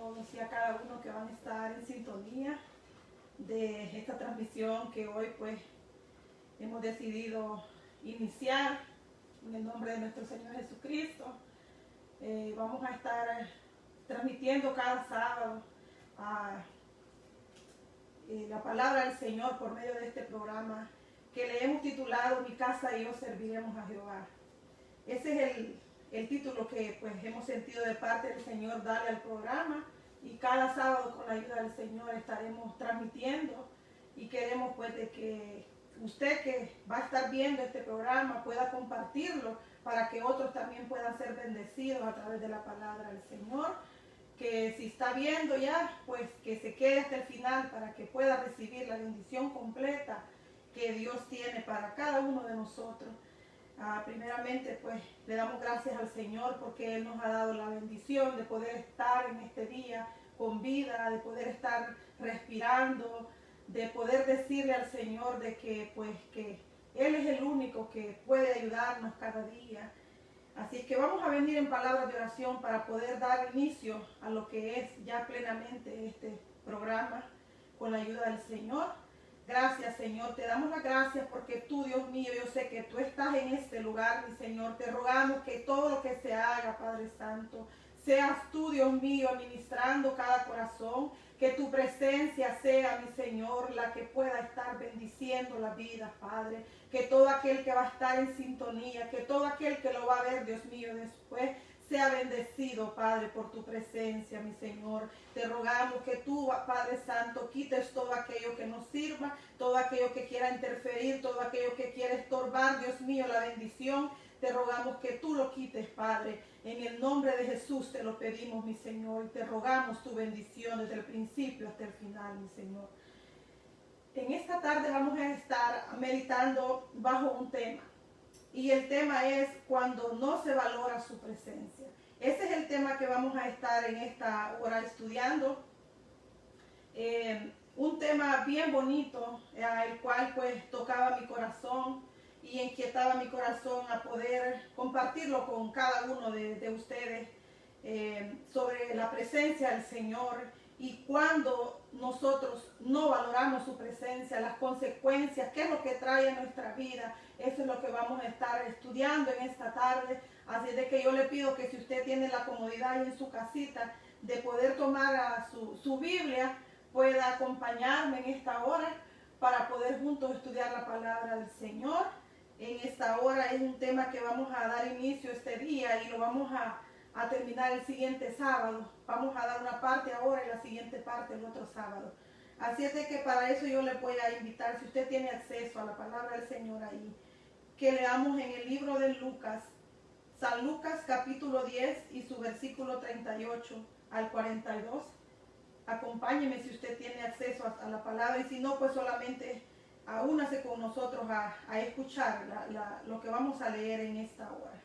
todos y a cada uno que van a estar en sintonía de esta transmisión que hoy pues hemos decidido iniciar en el nombre de nuestro Señor Jesucristo. Vamos a estar transmitiendo cada sábado la palabra del Señor por medio de este programa que le hemos titulado Mi casa y yo serviremos a Jehová. Ese es el título que pues hemos sentido de parte del Señor darle al programa, y cada sábado con la ayuda del Señor estaremos transmitiendo, y queremos pues de que usted que va a estar viendo este programa pueda compartirlo para que otros también puedan ser bendecidos a través de la palabra del Señor. Que si está viendo ya, pues que se quede hasta el final para que pueda recibir la bendición completa que Dios tiene para cada uno de nosotros. Primeramente pues le damos gracias al Señor porque Él nos ha dado la bendición de poder estar en este día con vida, de poder estar respirando, de poder decirle al Señor de que pues que Él es el único que puede ayudarnos cada día. Así que vamos a venir en palabras de oración para poder dar inicio a lo que es ya plenamente este programa con la ayuda del Señor. Gracias, Señor, te damos las gracias porque tú, Dios mío, yo sé que tú estás en este lugar, mi Señor. Te rogamos que todo lo que se haga, Padre Santo, seas tú, Dios mío, administrando cada corazón, que tu presencia sea, mi Señor, la que pueda estar bendiciendo la vida, Padre. Que todo aquel que va a estar en sintonía, que todo aquel que lo va a ver, Dios mío, después, sea bendecido, Padre, por tu presencia, mi Señor. Te rogamos que tú, Padre Santo, quites todo aquello que nos sirva, todo aquello que quiera interferir, todo aquello que quiera estorbar, Dios mío, la bendición. Te rogamos que tú lo quites, Padre. En el nombre de Jesús te lo pedimos, mi Señor. Y te rogamos tu bendición desde el principio hasta el final, mi Señor. En esta tarde vamos a estar meditando bajo un tema. Y el tema es cuando no se valora su presencia. Ese es el tema que vamos a estar en esta hora estudiando. Un tema bien bonito, el cual pues tocaba mi corazón y inquietaba mi corazón a poder compartirlo con cada uno de ustedes sobre la presencia del Señor. Y cuando nosotros no valoramos su presencia, las consecuencias, qué es lo que trae a nuestra vida, eso es lo que vamos a estar estudiando en esta tarde. Así de que yo le pido que si usted tiene la comodidad ahí en su casita de poder tomar su Biblia, pueda acompañarme en esta hora para poder juntos estudiar la palabra del Señor. En esta hora es un tema que vamos a dar inicio este día y lo vamos a terminar el siguiente sábado. Vamos a dar una parte ahora y la siguiente parte el otro sábado. Así es de que para eso yo le voy a invitar, si usted tiene acceso a la palabra del Señor ahí, que leamos en el libro de Lucas, San Lucas capítulo 10 y su versículo 38 al 42. Acompáñeme si usted tiene acceso a la palabra, y si no, pues solamente únase con nosotros a escuchar lo que vamos a leer en esta hora.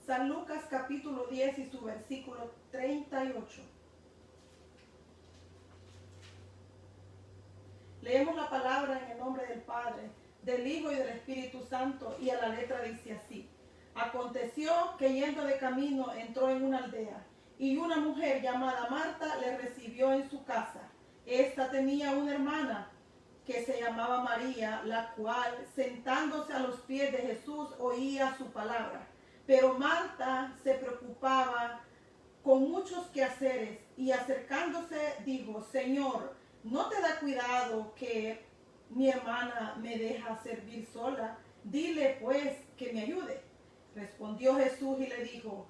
San Lucas capítulo 10 y su versículo 38. Leemos la palabra en el nombre del Padre, del Hijo y del Espíritu Santo, y a la letra dice así. Aconteció que yendo de camino entró en una aldea, y una mujer llamada Marta le recibió en su casa. Esta tenía una hermana que se llamaba María, la cual, sentándose a los pies de Jesús, oía su palabra. Pero Marta se preocupaba con muchos quehaceres, y acercándose dijo, Señor, ¿no te da cuidado que mi hermana me deja servir sola? Dile pues que me ayude. Respondió Jesús y le dijo,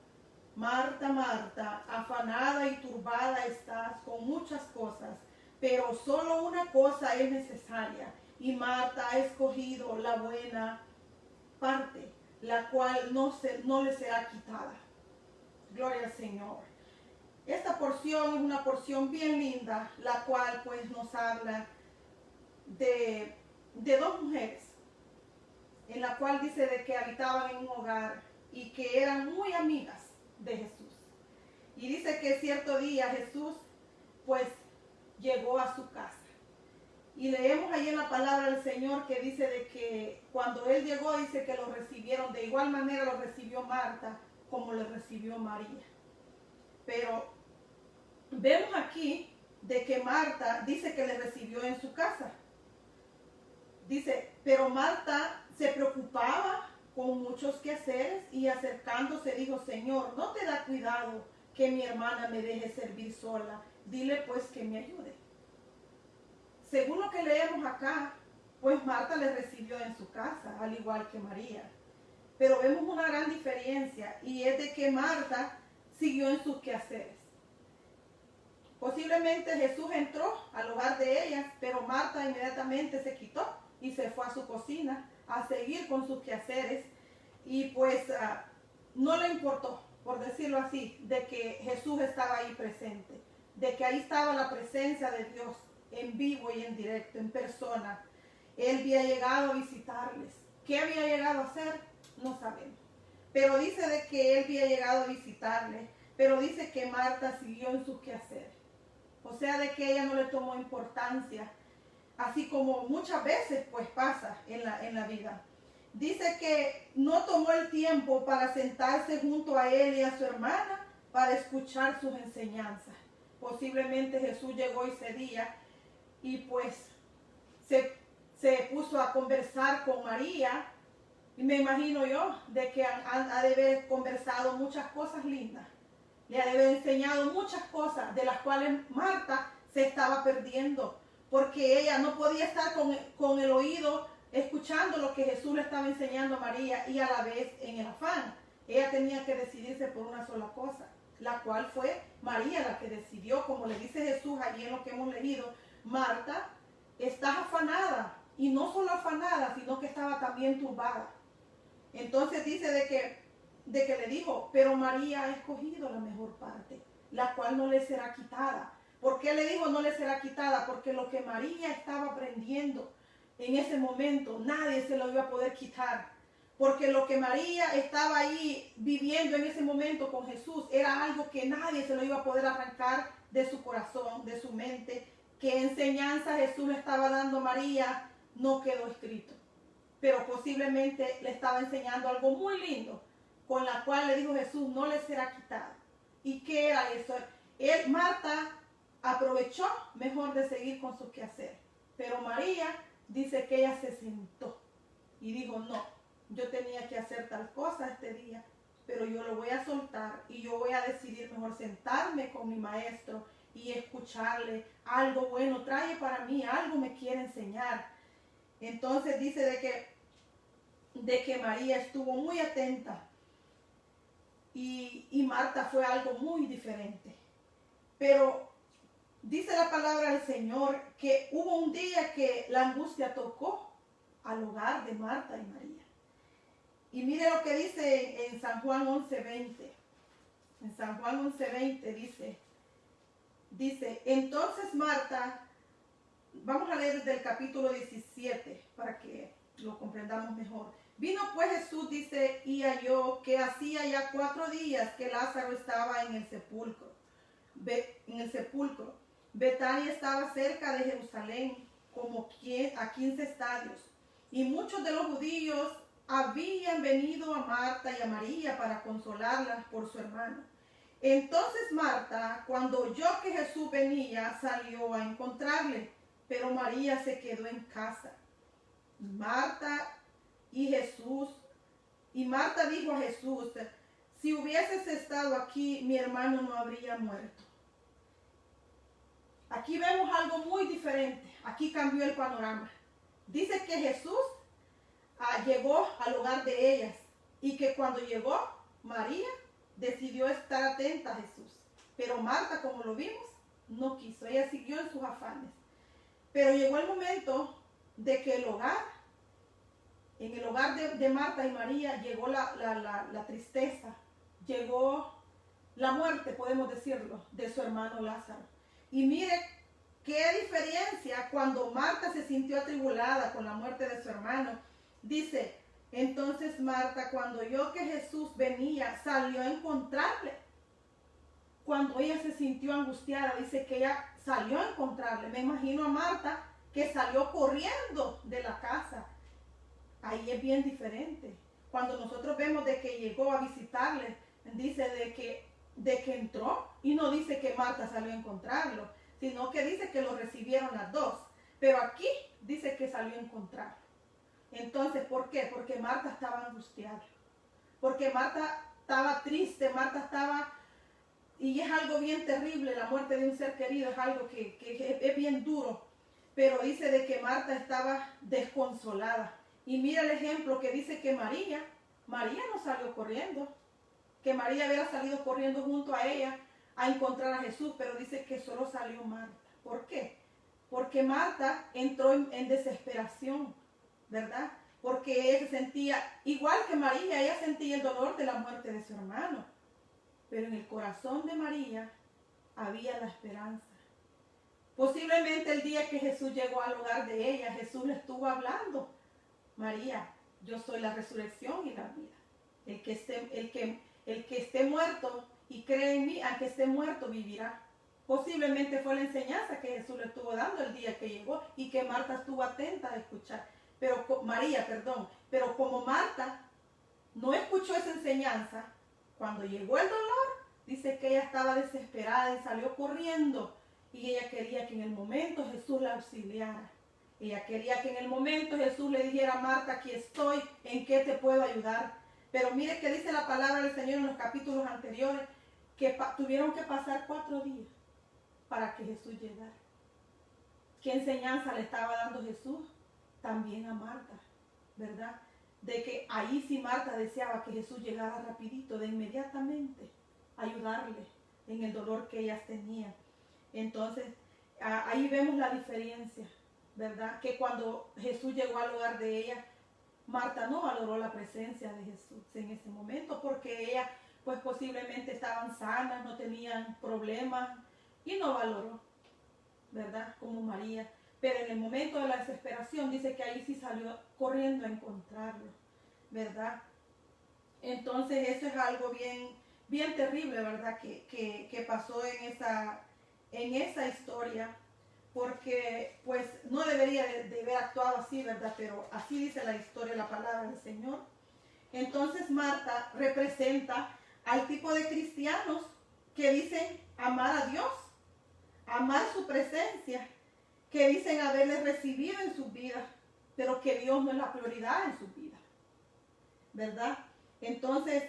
Marta, Marta, afanada y turbada estás con muchas cosas, pero solo una cosa es necesaria, y Marta ha escogido la buena parte, la cual no le será quitada. Gloria al Señor. Esta porción es una porción bien linda, la cual pues nos habla de dos mujeres, en la cual dice de que habitaban en un hogar y que eran muy amigas de Jesús. Y dice que cierto día Jesús pues llegó a su casa. Y leemos ahí en la palabra del Señor que dice de que cuando Él llegó, dice que lo recibieron, de igual manera lo recibió Marta como le recibió María. Pero vemos aquí de que Marta dice que le recibió en su casa. Dice, pero Marta se preocupaba con muchos quehaceres y acercándose dijo, Señor, ¿no te da cuidado que mi hermana me deje servir sola? Dile pues que me ayude. Según lo que leemos acá, pues Marta le recibió en su casa, al igual que María. Pero vemos una gran diferencia y es de que Marta siguió en sus quehaceres. Posiblemente Jesús entró al hogar de ellas, pero Marta inmediatamente se quitó y se fue a su cocina a seguir con sus quehaceres y pues no le importó, por decirlo así, de que Jesús estaba ahí presente, de que ahí estaba la presencia de Dios en vivo y en directo, en persona. Él había llegado a visitarles. ¿Qué había llegado a hacer? No sabemos. Pero dice de que él había llegado a visitarles, pero dice que Marta siguió en sus quehaceres. O sea, de que ella no le tomó importancia, así como muchas veces pues pasa en la vida. Dice que no tomó el tiempo para sentarse junto a él y a su hermana para escuchar sus enseñanzas. Posiblemente Jesús llegó ese día y pues se puso a conversar con María. Y me imagino yo de que ha de haber conversado muchas cosas lindas. Le ha de haber enseñado muchas cosas de las cuales Marta se estaba perdiendo. Porque ella no podía estar con el oído escuchando lo que Jesús le estaba enseñando a María y a la vez en el afán. Ella tenía que decidirse por una sola cosa, la cual fue María la que decidió, como le dice Jesús allí en lo que hemos leído, Marta, estás afanada, y no solo afanada, sino que estaba también turbada. Entonces dice de que le dijo, pero María ha escogido la mejor parte, la cual no le será quitada. ¿Por qué le dijo no le será quitada? Porque lo que María estaba aprendiendo en ese momento, nadie se lo iba a poder quitar. Porque lo que María estaba ahí viviendo en ese momento con Jesús era algo que nadie se lo iba a poder arrancar de su corazón, de su mente. ¿Qué enseñanza Jesús le estaba dando a María? No quedó escrito. Pero posiblemente le estaba enseñando algo muy lindo, con la cual le dijo Jesús, no le será quitado. ¿Y qué era eso? Marta aprovechó mejor de seguir con su quehacer. Pero María dice que ella se sentó y dijo, no, yo tenía que hacer tal cosa este día, pero yo lo voy a soltar y yo voy a decidir mejor sentarme con mi maestro y escucharle. Algo bueno trae para mí, algo me quiere enseñar. Entonces dice de que María estuvo muy atenta y Marta fue algo muy diferente. Pero dice la palabra del Señor que hubo un día que la angustia tocó al hogar de Marta y María. Y mire lo que dice en San Juan 11:20. En San Juan 11:20 dice, entonces Marta, vamos a leer desde el capítulo 17 para que lo comprendamos mejor. Vino pues Jesús, dice, y halló que hacía ya 4 días que Lázaro estaba en el sepulcro. Betania estaba cerca de Jerusalén, como a 15 estadios. Y muchos de los judíos habían venido a Marta y a María para consolarlas por su hermano. Entonces Marta, cuando oyó que Jesús venía, salió a encontrarle, pero María se quedó en casa. Marta dijo a Jesús, si hubieses estado aquí, mi hermano no habría muerto. Aquí vemos algo muy diferente. Aquí cambió el panorama. Dice que Jesús llegó al hogar de ellas y que cuando llegó, María decidió estar atenta a Jesús. Pero Marta, como lo vimos, no quiso. Ella siguió en sus afanes. Pero llegó el momento de que en el hogar de Marta y María, llegó la tristeza, llegó la muerte, podemos decirlo, de su hermano Lázaro. Y mire qué diferencia cuando Marta se sintió atribulada con la muerte de su hermano. Dice, entonces Marta, cuando oyó que Jesús venía, salió a encontrarle. Cuando ella se sintió angustiada, dice que ella salió a encontrarle. Me imagino a Marta que salió corriendo de la casa. Ahí es bien diferente. Cuando nosotros vemos de que llegó a visitarle, dice de que entró, y no dice que Marta salió a encontrarlo, sino que dice que lo recibieron las dos. Pero aquí dice que salió a encontrarlo. Entonces, ¿por qué? Porque Marta estaba angustiada. Porque Marta estaba triste, Marta estaba... Y es algo bien terrible, la muerte de un ser querido es algo que es bien duro. Pero dice de que Marta estaba desconsolada. Y mira el ejemplo que dice que María no salió corriendo. Que María hubiera salido corriendo junto a ella a encontrar a Jesús, pero dice que solo salió Marta. ¿Por qué? Porque Marta entró en desesperación, ¿verdad? Porque ella se sentía, igual que María, ella sentía el dolor de la muerte de su hermano. Pero en el corazón de María había la esperanza. Posiblemente el día que Jesús llegó al hogar de ella, Jesús le estuvo hablando. María, yo soy la resurrección y la vida. El que esté muerto y cree en mí, aunque esté muerto, vivirá. Posiblemente fue la enseñanza que Jesús le estuvo dando el día que llegó y que Marta estuvo atenta a escuchar. Pero como Marta no escuchó esa enseñanza, cuando llegó el dolor, dice que ella estaba desesperada y salió corriendo. Y ella quería que en el momento Jesús la auxiliara. Ella quería que en el momento Jesús le dijera: Marta, aquí estoy, ¿en qué te puedo ayudar? Pero mire que dice la palabra del Señor en los capítulos anteriores, que tuvieron que pasar 4 días para que Jesús llegara. ¿Qué enseñanza le estaba dando Jesús? También a Marta, ¿verdad? De que ahí sí Marta deseaba que Jesús llegara rapidito, de inmediatamente, ayudarle en el dolor que ellas tenían. Entonces, ahí vemos la diferencia, ¿verdad? Que cuando Jesús llegó al hogar de ella, Marta no valoró la presencia de Jesús en ese momento, porque ellas pues posiblemente estaban sanas, no tenían problemas, y no valoró, ¿verdad? Como María. Pero en el momento de la desesperación dice que ahí sí salió corriendo a encontrarlo, ¿verdad? Entonces eso es algo bien, bien terrible, ¿verdad? Que pasó en esa historia, porque pues no debería de haber actuado así, ¿verdad? Pero así dice la historia, la palabra del Señor. Entonces Marta representa al tipo de cristianos que dicen amar a Dios, amar su presencia, que dicen haberle recibido en sus vidas, pero que Dios no es la prioridad en sus vidas, ¿verdad? Entonces,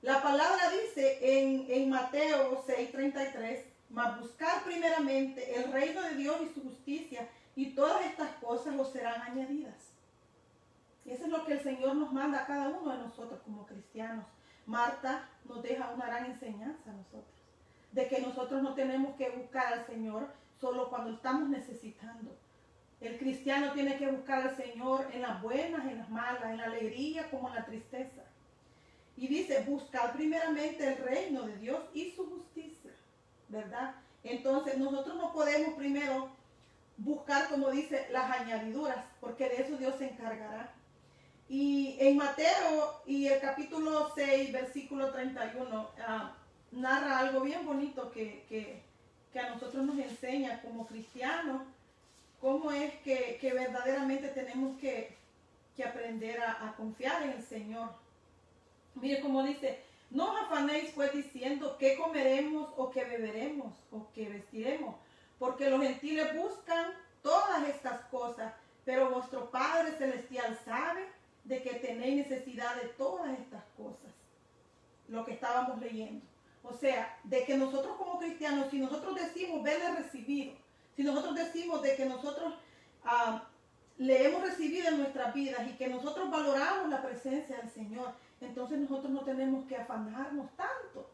la palabra dice en Mateo 6:33, mas buscar primeramente el reino de Dios y su justicia, y todas estas cosas os serán añadidas. Y eso es lo que el Señor nos manda a cada uno de nosotros como cristianos. Marta nos deja una gran enseñanza a nosotros, de que nosotros no tenemos que buscar al Señor solo cuando estamos necesitando. El cristiano tiene que buscar al Señor en las buenas, en las malas, en la alegría como en la tristeza. Y dice, buscar primeramente el reino de Dios y su justicia, ¿verdad? Entonces nosotros no podemos primero buscar, como dice, las añadiduras, porque de eso Dios se encargará. Y en Mateo y el capítulo 6, versículo 31, narra algo bien bonito que a nosotros nos enseña como cristianos, cómo es que verdaderamente tenemos que aprender a confiar en el Señor. Mire cómo dice, no os afanéis pues diciendo qué comeremos o qué beberemos o qué vestiremos, porque los gentiles buscan todas estas cosas, pero vuestro Padre Celestial sabe de que tenéis necesidad de todas estas cosas. Lo que estábamos leyendo. O sea, de que nosotros como cristianos, si nosotros decimos verle recibido, si nosotros decimos de que nosotros le hemos recibido en nuestras vidas y que nosotros valoramos la presencia del Señor, entonces nosotros no tenemos que afanarnos tanto.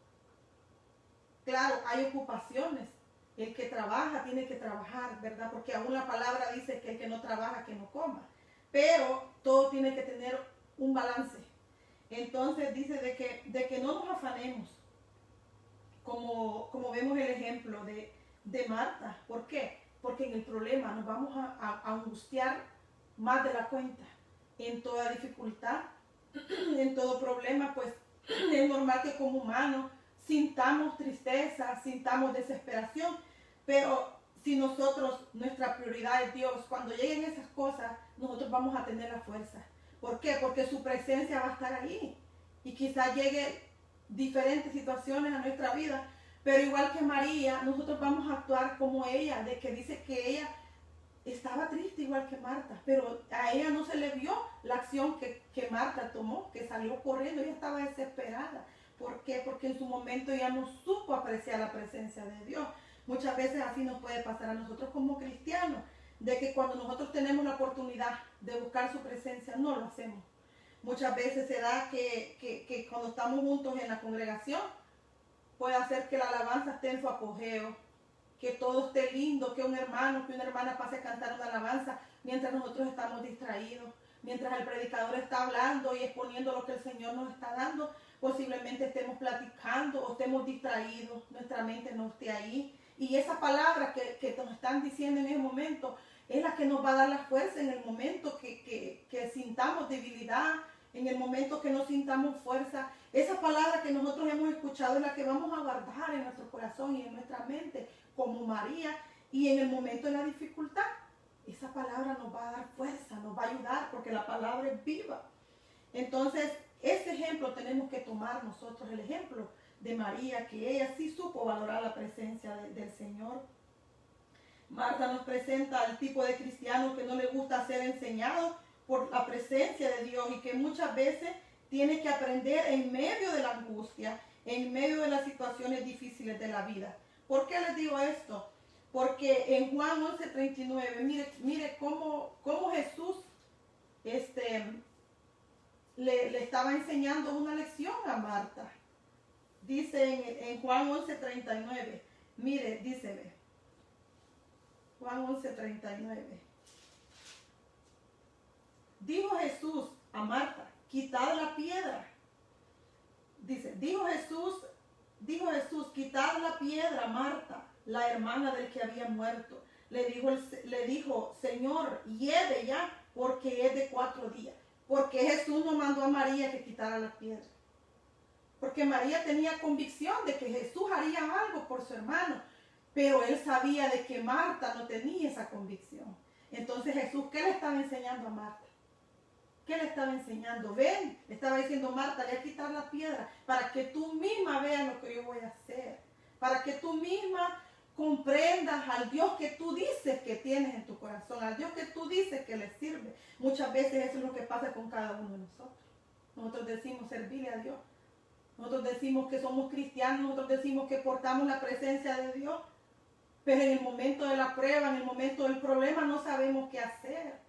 Claro, hay ocupaciones. El que trabaja tiene que trabajar, ¿verdad? Porque aún la palabra dice que el que no trabaja, que no coma. Pero todo tiene que tener un balance. Entonces dice de que no nos afanemos, como vemos el ejemplo de Marta. ¿Por qué? Porque en el problema nos vamos a angustiar más de la cuenta. En toda dificultad, en todo problema, pues es normal que como humanos sintamos tristeza, sintamos desesperación, pero si nosotros, nuestra prioridad es Dios, cuando lleguen esas cosas, nosotros vamos a tener la fuerza. ¿Por qué? Porque su presencia va a estar ahí. Y quizás llegue diferentes situaciones a nuestra vida, pero igual que María, nosotros vamos a actuar como ella, de que dice que ella estaba triste igual que Marta, pero a ella no se le vio la acción que Marta tomó, que salió corriendo, ella estaba desesperada. ¿Por qué? Porque en su momento ella no supo apreciar la presencia de Dios. Muchas veces así nos puede pasar a nosotros como cristianos, de que cuando nosotros tenemos la oportunidad de buscar su presencia, no lo hacemos. Muchas veces se da que cuando estamos juntos en la congregación, puede hacer que la alabanza esté en su apogeo, que todo esté lindo, que un hermano, que una hermana pase a cantar una alabanza mientras nosotros estamos distraídos, mientras el predicador está hablando y exponiendo lo que el Señor nos está dando, posiblemente estemos platicando o estemos distraídos, nuestra mente no esté ahí. Y esa palabra que nos están diciendo en ese momento es la que nos va a dar la fuerza en el momento que sintamos debilidad, en el momento que no sintamos fuerza. Esa palabra que nosotros hemos escuchado es la que vamos a guardar en nuestro corazón y en nuestra mente, como María, y en el momento de la dificultad, esa palabra nos va a dar fuerza, nos va a ayudar, porque la palabra es viva. Entonces, ese ejemplo tenemos que tomar nosotros, el ejemplo de María, que ella sí supo valorar la presencia del Señor. Marta nos presenta al tipo de cristiano que no le gusta ser enseñado por la presencia de Dios y que muchas veces tiene que aprender en medio de la angustia, en medio de las situaciones difíciles de la vida. ¿Por qué les digo esto? Porque en Juan 11:39, mire cómo Jesús le estaba enseñando una lección a Marta. Dice en Juan 11:39, mire, dice Juan 11:39. Dijo Jesús a Marta, quitad la piedra. Dice, dijo Jesús, quitad la piedra, Marta, la hermana del que había muerto. Le dijo, Señor, hiede ya, porque es de 4 días. Porque Jesús no mandó a María que quitara la piedra. Porque María tenía convicción de que Jesús haría algo por su hermano, pero él sabía de que Marta no tenía esa convicción. Entonces Jesús, ¿qué le estaba enseñando a Marta? ¿Qué le estaba enseñando? Ven, le estaba diciendo, Marta, voy a quitar la piedra para que tú misma veas lo que yo voy a hacer. Para que tú misma comprendas al Dios que tú dices que tienes en tu corazón, al Dios que tú dices que le sirve. Muchas veces eso es lo que pasa con cada uno de nosotros. Nosotros decimos servirle a Dios. Nosotros decimos que somos cristianos, nosotros decimos que portamos la presencia de Dios, pero en el momento de la prueba, en el momento del problema, no sabemos qué hacer.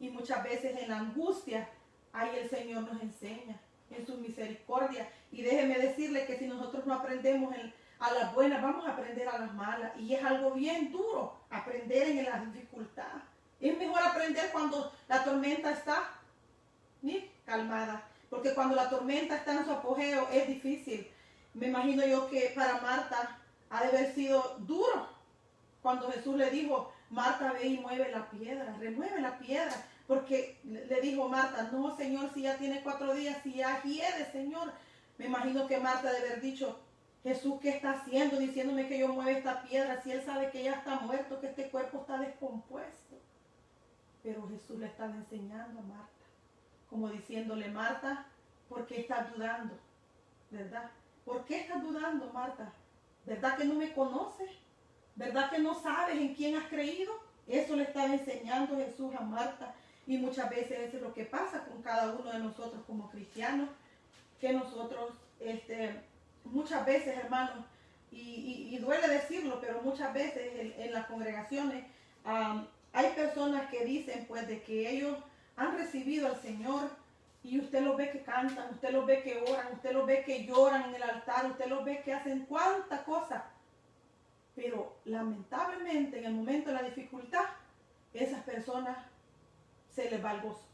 Y muchas veces en la angustia, ahí el Señor nos enseña en su misericordia. Y déjeme decirle que si nosotros no aprendemos a las buenas, vamos a aprender a las malas. Y es algo bien duro aprender en la dificultad. Es mejor aprender cuando la tormenta está calmada. Porque cuando la tormenta está en su apogeo es difícil. Me imagino yo que para Marta ha de haber sido duro cuando Jesús le dijo, Marta, ve y mueve la piedra, remueve la piedra. Porque le dijo Marta, no, Señor, si ya tiene 4 días, si ya hiede, Señor. Me imagino que Marta de haber dicho, Jesús, ¿qué está haciendo? Diciéndome que yo mueve esta piedra, si él sabe que ya está muerto, que este cuerpo está descompuesto. Pero Jesús le estaba enseñando a Marta, como diciéndole, Marta, ¿por qué estás dudando? ¿Verdad? ¿Por qué estás dudando, Marta? ¿Verdad que no me conoces? ¿Verdad que no sabes en quién has creído? Eso le estaba enseñando Jesús a Marta. Y muchas veces eso es lo que pasa con cada uno de nosotros como cristianos, que nosotros, muchas veces, hermanos, y duele decirlo, pero muchas veces en las congregaciones hay personas que dicen pues de que ellos han recibido al Señor y usted los ve que cantan, usted los ve que oran, usted los ve que lloran en el altar, usted los ve que hacen cuánta cosa. Pero lamentablemente en el momento de la dificultad, esas personas se les va el gozo,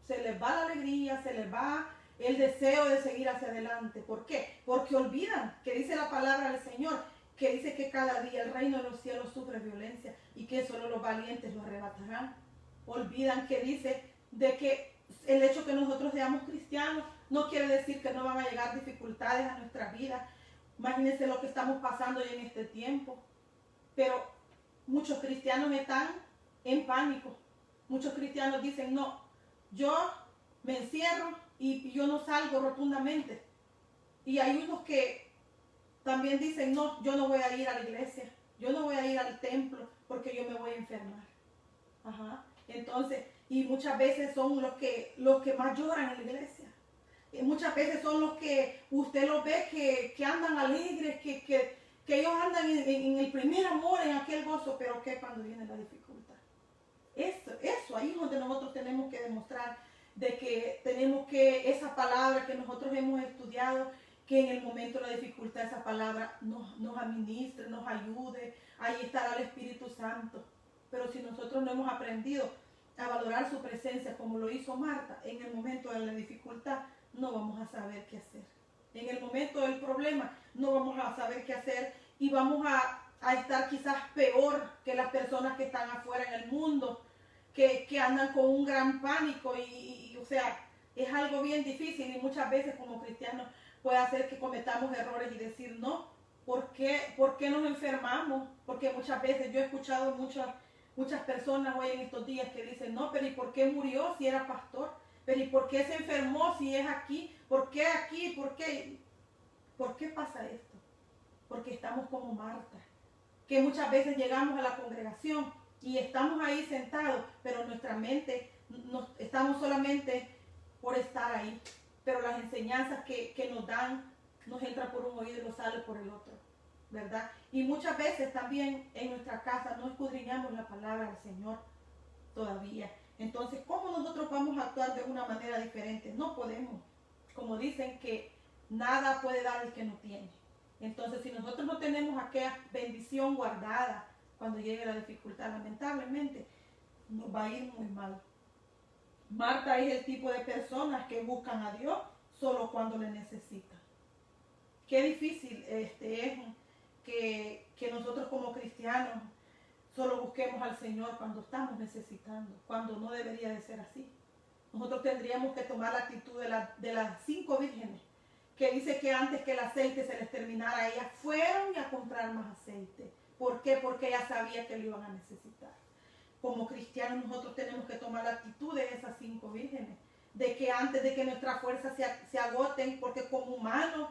se les va la alegría, se les va el deseo de seguir hacia adelante. ¿Por qué? Porque olvidan que dice la palabra del Señor, que dice que cada día el reino de los cielos sufre violencia y que solo los valientes lo arrebatarán. Olvidan que dice de que el hecho que nosotros seamos cristianos no quiere decir que no van a llegar dificultades a nuestra vida. Imagínense lo que estamos pasando hoy en este tiempo. Pero muchos cristianos están en pánico. Muchos cristianos dicen, no, yo me encierro y yo no salgo rotundamente. Y hay unos que también dicen, no, yo no voy a ir a la iglesia, yo no voy a ir al templo porque yo me voy a enfermar. Ajá. Entonces, y muchas veces son los que más lloran en la iglesia. Y muchas veces son los que usted los ve que andan alegres, que ellos andan en el primer amor, en aquel gozo, pero que cuando viene la dificultad. Eso, ahí es donde nosotros tenemos que demostrar de que tenemos que, esa palabra que nosotros hemos estudiado, que en el momento de la dificultad esa palabra nos administre, nos ayude, ahí estará el Espíritu Santo. Pero si nosotros no hemos aprendido a valorar su presencia como lo hizo Marta, en el momento de la dificultad no vamos a saber qué hacer. En el momento del problema no vamos a saber qué hacer y vamos a estar quizás peor que las personas que están afuera en el mundo, que andan con un gran pánico y o sea, es algo bien difícil y muchas veces como cristianos puede hacer que cometamos errores y decir, no, ¿por qué nos enfermamos? Porque muchas veces yo he escuchado muchas personas hoy en estos días que dicen, no, pero ¿y por qué murió si era pastor? Pero ¿y por qué se enfermó si es aquí? ¿Por qué aquí? ¿Por qué? ¿Por qué pasa esto? Porque estamos como Marta, que muchas veces llegamos a la congregación y estamos ahí sentados, pero nuestra mente estamos solamente por estar ahí. Pero las enseñanzas que nos dan nos entran por un oído y nos sale por el otro, ¿verdad? Y muchas veces también en nuestra casa no escudriñamos la palabra del Señor todavía. Entonces, ¿cómo nosotros vamos a actuar de una manera diferente? No podemos. Como dicen que nada puede dar el que no tiene. Entonces, si nosotros no tenemos aquella bendición guardada cuando llegue la dificultad, lamentablemente nos va a ir muy mal. Marta es el tipo de personas que buscan a Dios solo cuando le necesitan. Qué difícil es que nosotros como cristianos solo busquemos al Señor cuando estamos necesitando, cuando no debería de ser así. Nosotros tendríamos que tomar la actitud de las 5 vírgenes, que dice que antes que el aceite se les terminara, ellas fueron a comprar más aceite. ¿Por qué? Porque ellas sabían que lo iban a necesitar. Como cristianos nosotros tenemos que tomar la actitud de esas 5 vírgenes, de que antes de que nuestras fuerzas se agoten, porque como humanos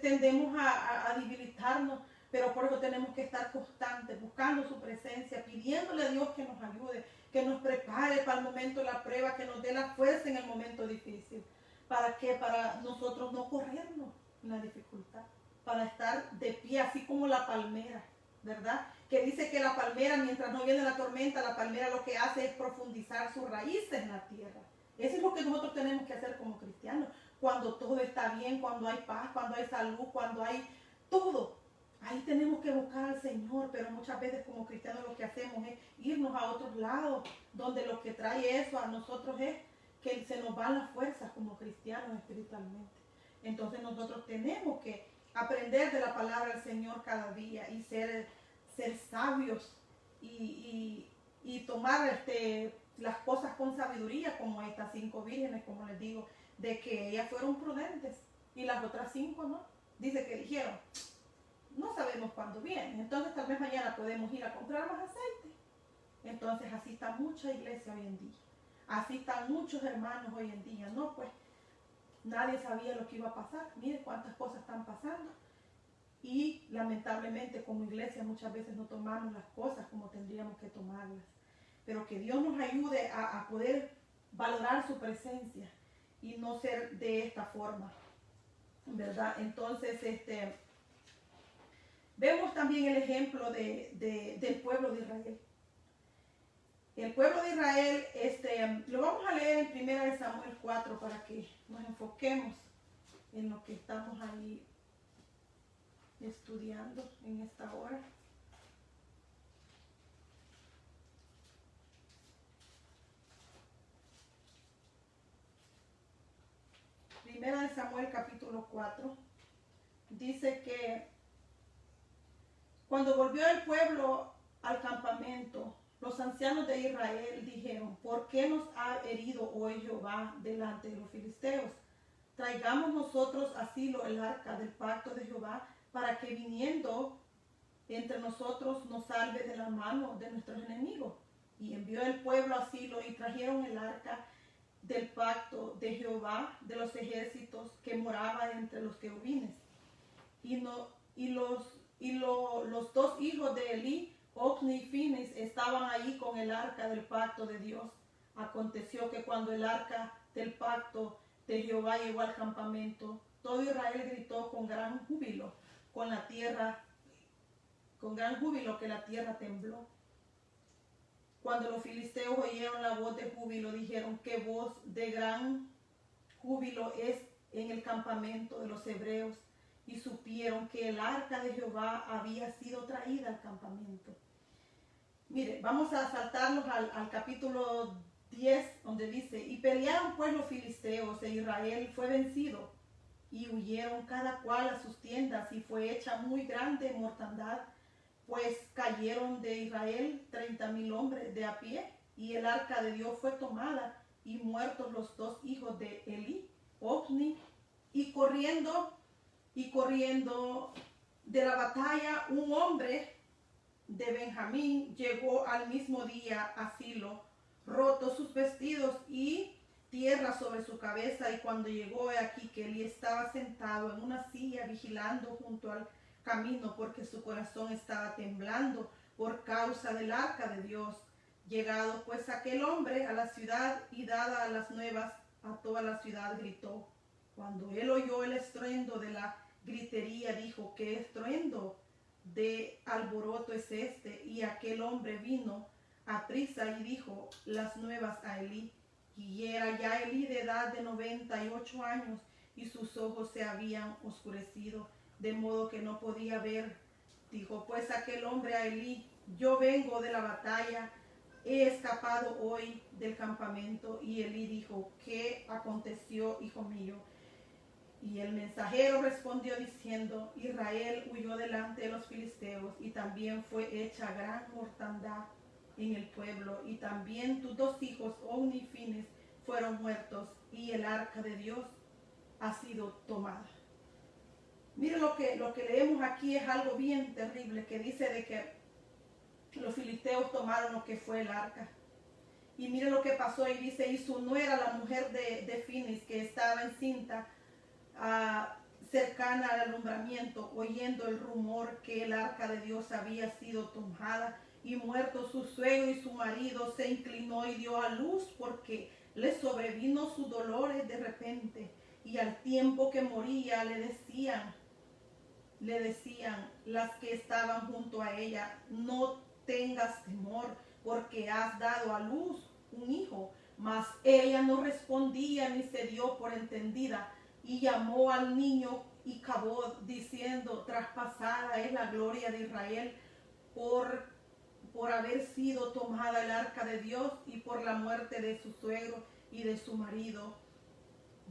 tendemos a debilitarnos, pero por eso tenemos que estar constantes, buscando su presencia, pidiéndole a Dios que nos ayude, que nos prepare para el momento de la prueba, que nos dé la fuerza en el momento difícil. ¿Para qué? Para nosotros no corrernos en la dificultad, para estar de pie, así como la palmera, ¿verdad? Que dice que la palmera, mientras no viene la tormenta, la palmera lo que hace es profundizar sus raíces en la tierra. Eso es lo que nosotros tenemos que hacer como cristianos. Cuando todo está bien, cuando hay paz, cuando hay salud, cuando hay todo. Ahí tenemos que buscar al Señor, pero muchas veces como cristianos lo que hacemos es irnos a otros lados, donde lo que trae eso a nosotros es que se nos van las fuerzas como cristianos espiritualmente. Entonces nosotros tenemos que aprender de la palabra del Señor cada día y ser sabios y tomar las cosas con sabiduría, como estas 5 vírgenes, como les digo, de que ellas fueron prudentes y las otras 5 no. Dice que dijeron, no sabemos cuándo viene, entonces tal vez mañana podemos ir a comprar más aceite. Entonces así está mucha iglesia hoy en día, así están muchos hermanos hoy en día, no, pues nadie sabía lo que iba a pasar. Mire cuántas cosas están pasando y lamentablemente como iglesia muchas veces no tomamos las cosas como tendríamos que tomarlas, pero que Dios nos ayude a poder valorar su presencia y no ser de esta forma, ¿verdad? Entonces vemos también el ejemplo del pueblo de Israel. El pueblo de Israel, lo vamos a leer en 1 Samuel 4 para que nos enfoquemos en lo que estamos ahí estudiando en esta hora. Primera de Samuel capítulo 4 dice que cuando volvió el pueblo al campamento, los ancianos de Israel dijeron, ¿por qué nos ha herido hoy Jehová delante de los filisteos? Traigamos nosotros a Silo el arca del pacto de Jehová, para que viniendo entre nosotros nos salve de la mano de nuestros enemigos. Y envió el pueblo a Silo y trajeron el arca del pacto de Jehová de los ejércitos que moraba entre los querubines. Los dos hijos de Elí, Ofni y Finis, estaban allí con el arca del pacto de Dios. Aconteció que cuando el arca del pacto de Jehová llegó al campamento, todo Israel gritó con gran júbilo, con gran júbilo que la tierra tembló. Cuando los filisteos oyeron la voz de júbilo, dijeron: ¿qué voz de gran júbilo es en el campamento de los hebreos? Y supieron que el arca de Jehová había sido traída al campamento. Mire, vamos a saltarnos al capítulo 10, donde dice: y pelearon pues los filisteos, e Israel fue vencido, y huyeron cada cual a sus tiendas, y fue hecha muy grande mortandad, pues cayeron de Israel 30,000 hombres de a pie, y el arca de Dios fue tomada, y muertos los dos hijos de Elí, Ofni, y corriendo de la batalla, un hombre de Benjamín llegó al mismo día a Silo, roto sus vestidos y tierra sobre su cabeza. Y cuando llegó, he aquí que Elí estaba sentado en una silla vigilando junto al camino, porque su corazón estaba temblando por causa del arca de Dios. Llegado pues aquel hombre a la ciudad y dada las nuevas a toda la ciudad, gritó. Cuando él oyó el estruendo de la gritería, dijo: ¿qué estruendo de alboroto es este? Y aquel hombre vino a prisa y dijo las nuevas a Elí. Y era ya Elí de edad de 98 años, y sus ojos se habían oscurecido, de modo que no podía ver. Dijo pues aquel hombre a Elí: yo vengo de la batalla, he escapado hoy del campamento. Y Elí dijo: ¿qué aconteció, hijo mío? Y el mensajero respondió diciendo: Israel huyó delante de los filisteos, y también fue hecha gran mortandad en el pueblo, y también tus dos hijos, Ofni y Finis, fueron muertos, y el arca de Dios ha sido tomada. Mire, lo que leemos aquí es algo bien terrible, que dice de que los filisteos tomaron lo que fue el arca. Y mire lo que pasó, y dice: y su nuera, la mujer de Finis, que estaba encinta, cercana al alumbramiento, oyendo el rumor que el arca de Dios había sido tomada y muerto su suegro y su marido, se inclinó y dio a luz, porque le sobrevino sus dolores de repente. Y al tiempo que moría le decían las que estaban junto a ella: no tengas temor, porque has dado a luz un hijo. Mas ella no respondía ni se dio por entendida, y llamó al niño y cavó, diciendo: traspasada es la gloria de Israel por haber sido tomada el arca de Dios, y por la muerte de su suegro y de su marido.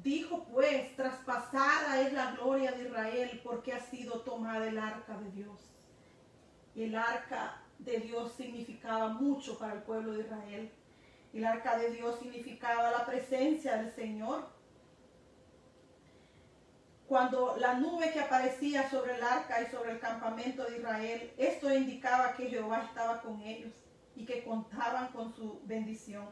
Dijo pues: traspasada es la gloria de Israel, porque ha sido tomada el arca de Dios. Y el arca de Dios significaba mucho para el pueblo de Israel. El arca de Dios significaba la presencia del Señor. Cuando la nube que aparecía sobre el arca y sobre el campamento de Israel, esto indicaba que Jehová estaba con ellos y que contaban con su bendición.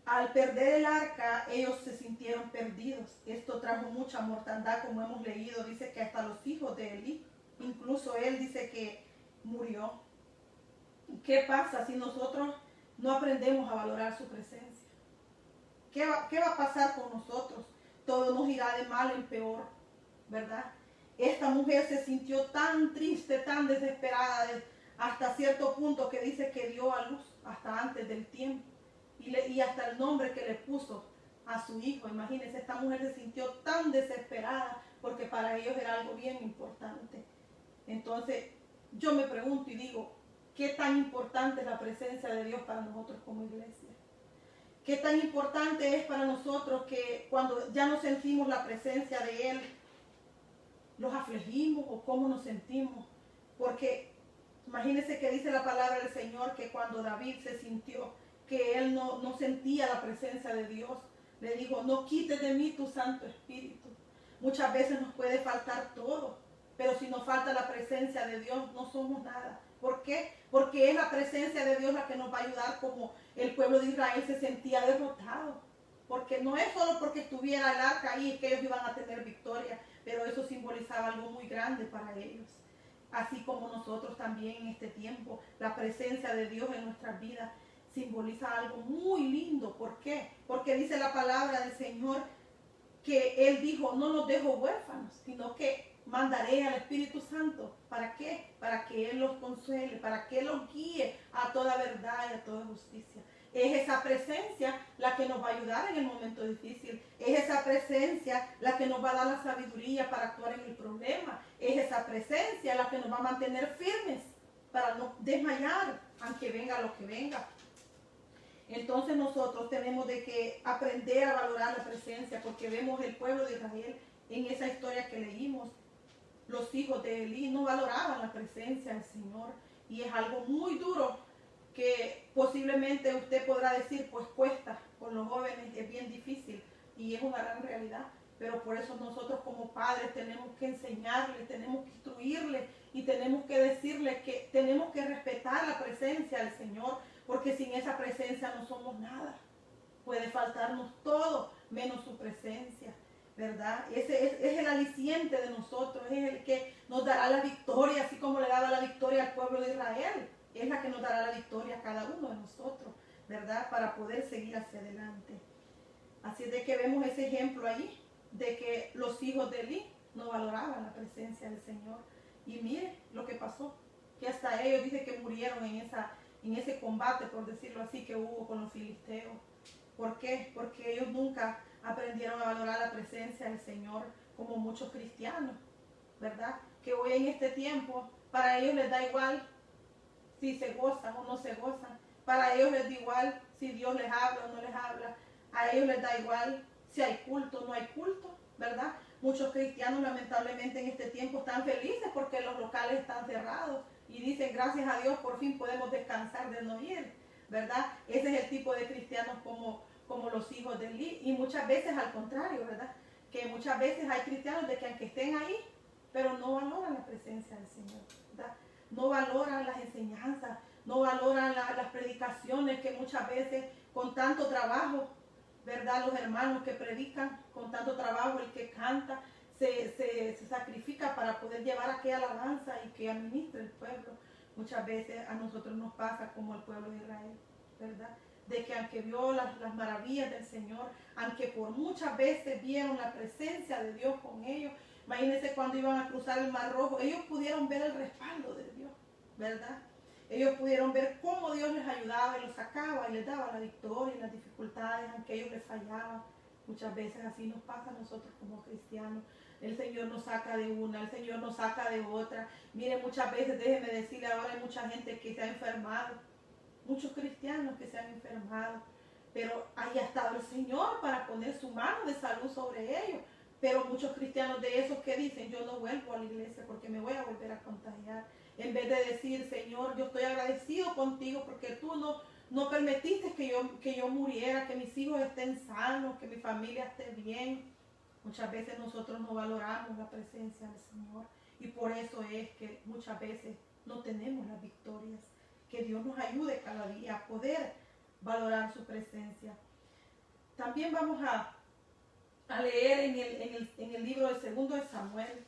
Al perder el arca, ellos se sintieron perdidos. Esto trajo mucha mortandad, como hemos leído. Dice que hasta los hijos de Elí, incluso él dice que murió. ¿Qué pasa si nosotros no aprendemos a valorar su presencia? ¿Qué va a pasar con nosotros? Todo nos irá de mal en peor, ¿verdad? Esta mujer se sintió tan triste, tan desesperada, hasta cierto punto que dice que dio a luz hasta antes del tiempo. Y hasta el nombre que le puso a su hijo. Imagínense, esta mujer se sintió tan desesperada porque para ellos era algo bien importante. Entonces, yo me pregunto y digo: ¿qué tan importante es la presencia de Dios para nosotros como iglesia? ¿Qué tan importante es para nosotros que cuando ya no sentimos la presencia de Él, los afligimos, o cómo nos sentimos? Porque imagínense que dice la palabra del Señor que cuando David se sintió que él no sentía la presencia de Dios, le dijo: no quites de mí tu Santo Espíritu. Muchas veces nos puede faltar todo, pero si nos falta la presencia de Dios, no somos nada. ¿Por qué? Porque es la presencia de Dios la que nos va a ayudar, como el pueblo de Israel se sentía derrotado. Porque no es solo porque estuviera el arca ahí que ellos iban a tener victoria, pero eso simbolizaba algo muy grande para ellos. Así como nosotros también en este tiempo, la presencia de Dios en nuestras vidas simboliza algo muy lindo. ¿Por qué? Porque dice la palabra del Señor que Él dijo, no los dejo huérfanos, sino que mandaré al Espíritu Santo. ¿Para qué? Para que Él los consuele, para que Él los guíe a toda verdad y a toda justicia. Es esa presencia la que nos va a ayudar en el momento difícil. Es esa presencia la que nos va a dar la sabiduría para actuar en el problema. Es esa presencia la que nos va a mantener firmes para no desmayar, aunque venga lo que venga. Entonces nosotros tenemos de que aprender a valorar la presencia, porque vemos el pueblo de Israel en esa historia que leímos. Los hijos de Elí no valoraban la presencia del Señor, y es algo muy duro que posiblemente usted podrá decir, pues cuesta, con los jóvenes es bien difícil, y es una gran realidad. Pero por eso nosotros como padres tenemos que enseñarles, tenemos que instruirles y tenemos que decirles que tenemos que respetar la presencia del Señor, porque sin esa presencia no somos nada. Puede faltarnos todo menos su presencia, ¿verdad? Ese es el aliciente de nosotros, es el que nos dará la victoria, así como le daba la victoria al pueblo de Israel. Es la que nos dará la victoria a cada uno de nosotros, ¿verdad? Para poder seguir hacia adelante. Así de que vemos ese ejemplo ahí, de que los hijos de Elí no valoraban la presencia del Señor. Y mire lo que pasó, que hasta ellos dice que murieron en ese combate, por decirlo así, que hubo con los filisteos. ¿Por qué? Porque ellos nunca aprendieron a valorar la presencia del Señor como muchos cristianos, ¿verdad? Que hoy en este tiempo, para ellos les da igual si se gozan o no se gozan. Para ellos les da igual si Dios les habla o no les habla. A ellos les da igual si hay culto o no hay culto, ¿verdad? Muchos cristianos lamentablemente en este tiempo están felices porque los locales están cerrados y dicen, gracias a Dios por fin podemos descansar de no ir, ¿verdad? Ese es el tipo de cristianos como los hijos de Elí, y muchas veces al contrario, ¿verdad? Que muchas veces hay cristianos de que aunque estén ahí, pero no valoran la presencia del Señor, ¿verdad? No valoran las enseñanzas, no valoran las predicaciones que muchas veces con tanto trabajo, ¿verdad? Los hermanos que predican con tanto trabajo, el que canta, se sacrifica para poder llevar aquella alabanza y que administre el pueblo. Muchas veces a nosotros nos pasa como al pueblo de Israel, ¿verdad? De que aunque vio las maravillas del Señor, aunque por muchas veces vieron la presencia de Dios con ellos, imagínense cuando iban a cruzar el Mar Rojo, ellos pudieron ver el respaldo de Dios, ¿verdad? Ellos pudieron ver cómo Dios les ayudaba y los sacaba y les daba la victoria y las dificultades, aunque ellos les fallaban. Muchas veces así nos pasa a nosotros como cristianos. El Señor nos saca de una, el Señor nos saca de otra. Mire, muchas veces, déjeme decirle, ahora hay mucha gente que se ha enfermado, muchos cristianos que se han enfermado, pero ahí ha estado el Señor para poner su mano de salud sobre ellos. Pero muchos cristianos de esos que dicen, yo no vuelvo a la iglesia porque me voy a volver a contagiar. En vez de decir, Señor, yo estoy agradecido contigo porque tú no permitiste que yo muriera, que mis hijos estén sanos, que mi familia esté bien. Muchas veces nosotros no valoramos la presencia del Señor, y por eso es que muchas veces no tenemos las victorias. Que Dios nos ayude cada día a poder valorar su presencia. También vamos a leer en el libro de 2 de Samuel,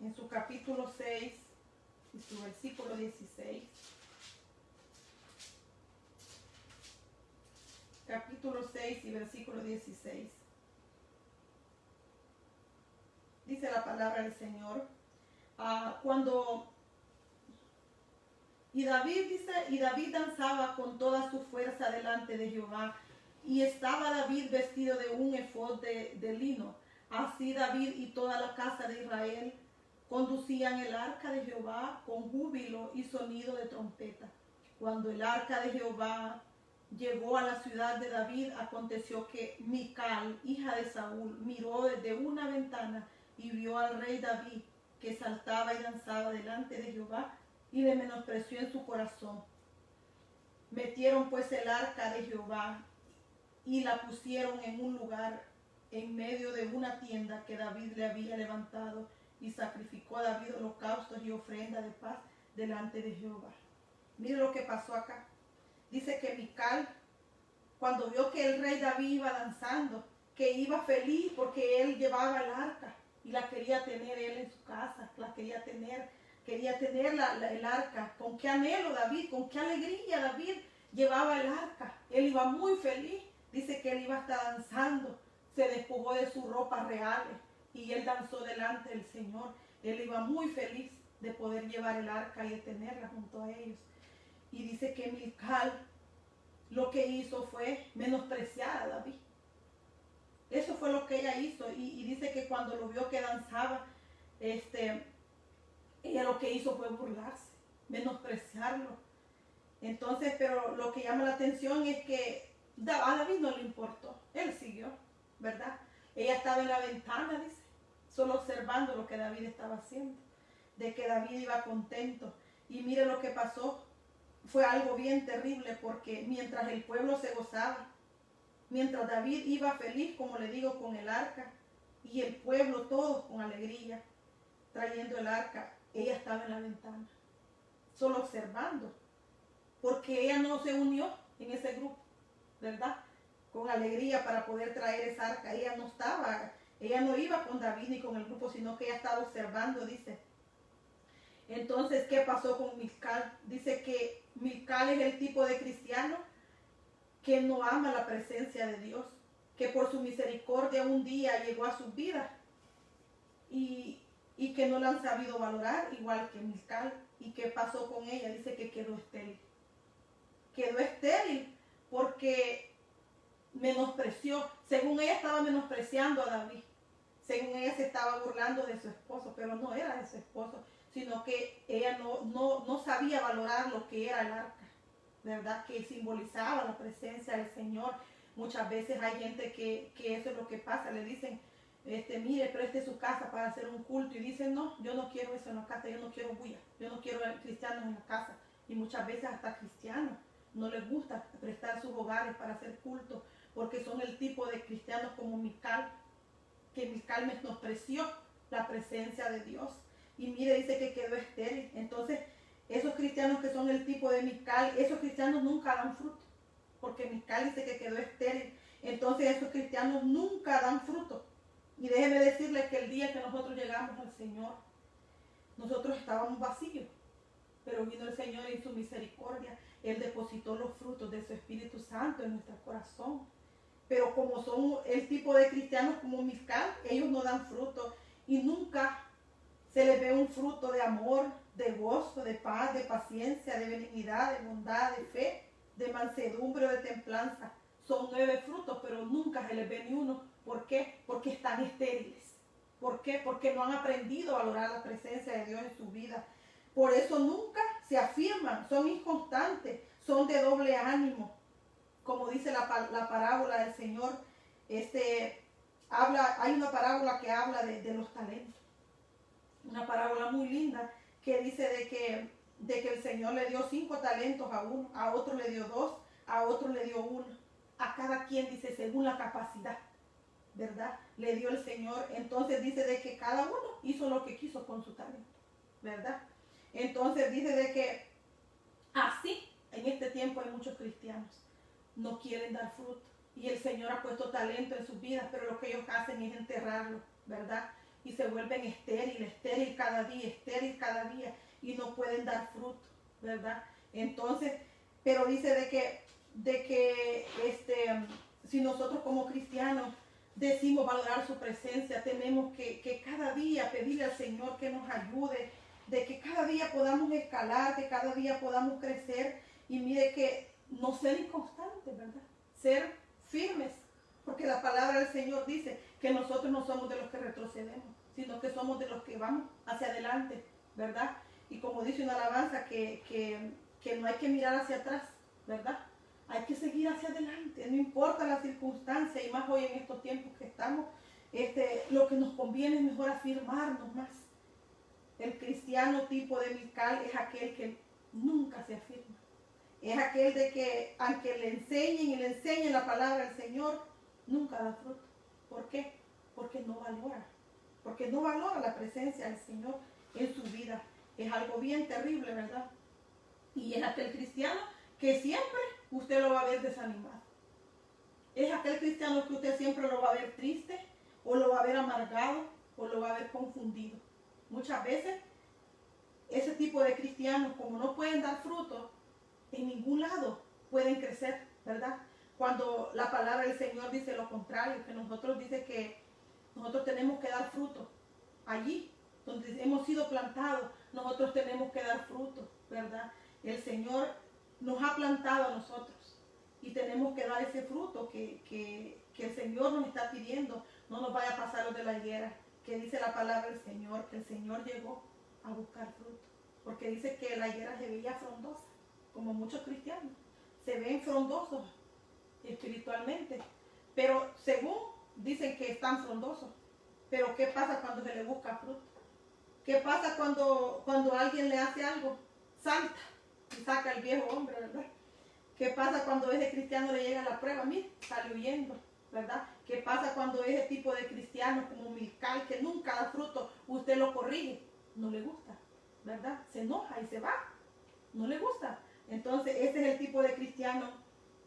en su capítulo 6 y su versículo 16. Capítulo 6 y versículo 16. Dice la palabra del Señor. Y David danzaba con toda su fuerza delante de Jehová, y estaba David vestido de un efod de lino. Así David y toda la casa de Israel conducían el arca de Jehová con júbilo y sonido de trompeta. Cuando el arca de Jehová llegó a la ciudad de David, aconteció que Mical, hija de Saúl, miró desde una ventana y vio al rey David que saltaba y danzaba delante de Jehová, y le menospreció en su corazón. Metieron pues el arca de Jehová y la pusieron en un lugar en medio de una tienda que David le había levantado y sacrificó a David holocaustos y ofrenda de paz delante de Jehová. Mire lo que pasó acá. Dice que Mical, cuando vio que el rey David iba danzando, que iba feliz porque él llevaba el arca y la quería tener él en su casa, la quería tener el arca. Con qué anhelo David, con qué alegría David llevaba el arca. Él iba muy feliz. Dice que él iba hasta danzando, se despojó de sus ropas reales y él danzó delante del Señor. Él iba muy feliz de poder llevar el arca y de tenerla junto a ellos. Y dice que Mical lo que hizo fue menospreciar a David. Eso fue lo que ella hizo. Y dice que cuando lo vio que danzaba, ella lo que hizo fue burlarse, menospreciarlo. Entonces, pero lo que llama la atención es que a David no le importó. Él siguió, ¿verdad? Ella estaba en la ventana, dice, solo observando lo que David estaba haciendo, de que David iba contento. Y mire lo que pasó. Fue algo bien terrible, porque mientras el pueblo se gozaba, mientras David iba feliz, como le digo, con el arca, y el pueblo todos con alegría, trayendo el arca, ella estaba en la ventana, solo observando, porque ella no se unió en ese grupo, ¿verdad? Con alegría para poder traer esa arca. Ella no iba con David ni con el grupo, sino que ella estaba observando, dice. Entonces, ¿qué pasó con Mical? Dice que Mical es el tipo de cristiano que no ama la presencia de Dios, que por su misericordia un día llegó a sus vidas y que no la han sabido valorar, igual que Mical. ¿Y qué pasó con ella? Dice que quedó estéril. Quedó estéril porque menospreció. Según ella estaba menospreciando a David. Según ella se estaba burlando de su esposo, pero no era de su esposo, sino que ella no sabía valorar lo que era el arca, ¿verdad? Que simbolizaba la presencia del Señor. Muchas veces hay gente que eso es lo que pasa, le dicen, mire, preste su casa para hacer un culto, y dicen, no, yo no quiero eso en la casa, yo no quiero bulla, yo no quiero cristianos en la casa. Y muchas veces hasta cristianos no les gusta prestar sus hogares para hacer culto, porque son el tipo de cristianos como Mical, que Mical menospreció la presencia de Dios. Y mire, dice que quedó estéril. Entonces, esos cristianos que son el tipo de Mical, esos cristianos nunca dan fruto, porque Mical dice que quedó estéril. Entonces, esos cristianos nunca dan fruto. Y déjeme decirles que el día que nosotros llegamos al Señor, nosotros estábamos vacíos, pero vino el Señor en su misericordia. Él depositó los frutos de su Espíritu Santo en nuestro corazón. Pero como son el tipo de cristianos como Mical, ellos no dan fruto y nunca se les ve un fruto de amor, de gozo, de paz, de paciencia, de benignidad, de bondad, de fe, de mansedumbre o de templanza. Son 9 frutos, pero nunca se les ve ni uno. ¿Por qué? Porque están estériles. ¿Por qué? Porque no han aprendido a valorar la presencia de Dios en su vida. Por eso nunca se afirman, son inconstantes, son de doble ánimo. Como dice la parábola del Señor, hay una parábola que habla de los talentos. Una parábola muy linda que dice de que el Señor le dio 5 talentos a uno, a otro le dio 2, a otro le dio 1. A cada quien, dice, según la capacidad, ¿verdad? Le dio el Señor. Entonces dice de que cada uno hizo lo que quiso con su talento, ¿verdad? Entonces dice de que así en este tiempo hay muchos cristianos no quieren dar fruto y el Señor ha puesto talento en sus vidas, pero lo que ellos hacen es enterrarlo, ¿verdad? Y se vuelven estéril cada día y no pueden dar fruto, ¿verdad? Entonces, pero dice de que si nosotros como cristianos decimos valorar su presencia, tenemos que cada día pedirle al Señor que nos ayude, de que cada día podamos escalar, que cada día podamos crecer. Y mire que no ser inconstantes, ¿verdad? Ser firmes, porque la palabra del Señor dice que nosotros no somos de los que retrocedemos, sino que somos de los que vamos hacia adelante, ¿verdad? Y como dice una alabanza, que no hay que mirar hacia atrás, ¿verdad? Hay que seguir hacia adelante, no importa la circunstancia, y más hoy en estos tiempos que estamos, lo que nos conviene es mejor afirmarnos más. El cristiano tipo de Mical es aquel que nunca se afirma. Es aquel de que, aunque le enseñen la palabra del Señor, nunca da fruto. ¿Por qué? Porque no valora. Porque que no valora la presencia del Señor en su vida. Es algo bien terrible, ¿verdad? Y es aquel cristiano que siempre usted lo va a ver desanimado. Es aquel cristiano que usted siempre lo va a ver triste, o lo va a ver amargado, o lo va a ver confundido. Muchas veces, ese tipo de cristianos, como no pueden dar fruto, en ningún lado pueden crecer, ¿verdad? Cuando la palabra del Señor dice lo contrario, que nosotros dice que nosotros tenemos que dar fruto. Allí donde hemos sido plantados, nosotros tenemos que dar fruto, ¿verdad? El Señor nos ha plantado a nosotros y tenemos que dar ese fruto que el Señor nos está pidiendo. No nos vaya a pasar lo de la higuera, que dice la palabra del Señor, que el Señor llegó a buscar fruto. Porque dice que la higuera se veía frondosa, como muchos cristianos. Se ven frondosos espiritualmente, pero según dicen que están frondosos. Pero ¿qué pasa cuando se le busca fruto? ¿Qué pasa cuando alguien le hace algo? Salta y saca al viejo hombre, ¿verdad? ¿Qué pasa cuando ese cristiano le llega la prueba? Mira, sale huyendo, ¿verdad? ¿Qué pasa cuando ese tipo de cristiano como Milcal, que nunca da fruto, usted lo corrige? No le gusta, ¿verdad? Se enoja y se va. No le gusta. Entonces, ese es el tipo de cristiano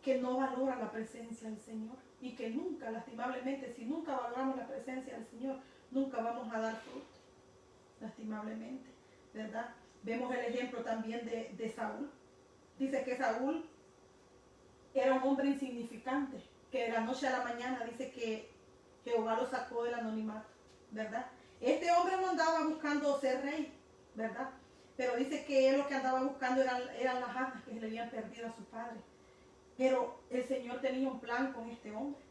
que no valora la presencia del Señor y que nunca, lastimablemente, si nunca valoramos la presencia del Señor, nunca vamos a dar fruto, lastimablemente, ¿verdad? Vemos el ejemplo también de Saúl. Dice que Saúl era un hombre insignificante, que de la noche a la mañana dice que Jehová lo sacó del anonimato, ¿verdad? Este hombre no andaba buscando ser rey, ¿verdad? Pero dice que él lo que andaba buscando eran las asnas que se le habían perdido a su padre. Pero el Señor tenía un plan con este hombre.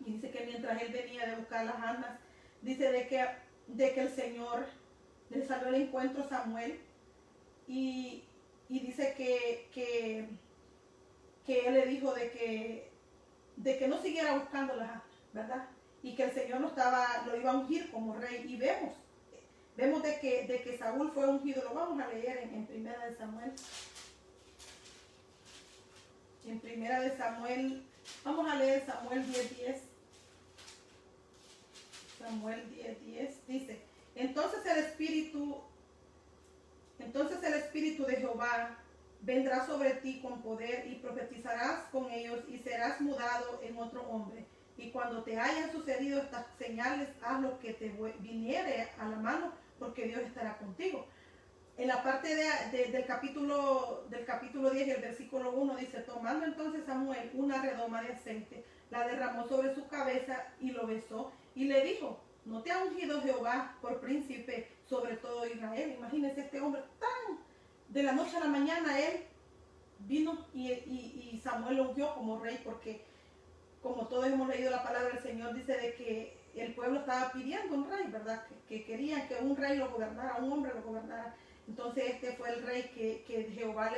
Y dice que mientras él venía de buscar las asnas, dice de que el Señor le salió al encuentro a Samuel y dice que él le dijo de que no siguiera buscando las asnas, ¿verdad? Y que el Señor lo iba a ungir como rey. Y vemos de que Saúl fue ungido. Lo vamos a leer en Primera de Samuel. En Primera de Samuel, vamos a leer Samuel 10:10. Samuel 10:10 dice: Entonces el Espíritu de Jehová vendrá sobre ti con poder y profetizarás con ellos y serás mudado en otro hombre. Y cuando te hayan sucedido estas señales, haz lo que te viniere a la mano, porque Dios estará contigo. En la parte del capítulo 10, el versículo 1 dice: Tomando entonces Samuel una redoma de aceite, la derramó sobre su cabeza y lo besó y le dijo: ¿No te ha ungido Jehová por príncipe sobre todo Israel? Imagínense este hombre tan de la noche a la mañana, él vino y Samuel lo ungió como rey, porque como todos hemos leído la palabra del Señor, dice de que el pueblo estaba pidiendo un rey, ¿verdad? Que querían que un rey lo gobernara, un hombre lo gobernara. Entonces este fue el rey que Jehová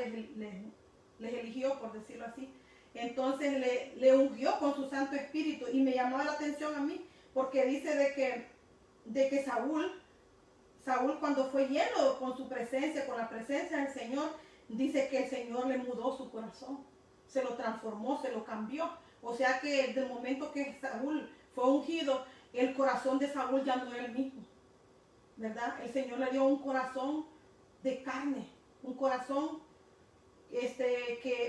les eligió, por decirlo así. Entonces le ungió con su Santo Espíritu, y me llamó la atención a mí, porque dice de que Saúl cuando fue lleno con su presencia, con la presencia del Señor, dice que el Señor le mudó su corazón, se lo transformó, se lo cambió. O sea que desde el momento que Saúl fue ungido, el corazón de Saúl ya no era el mismo, ¿verdad? El Señor le dio un corazón de carne, un corazón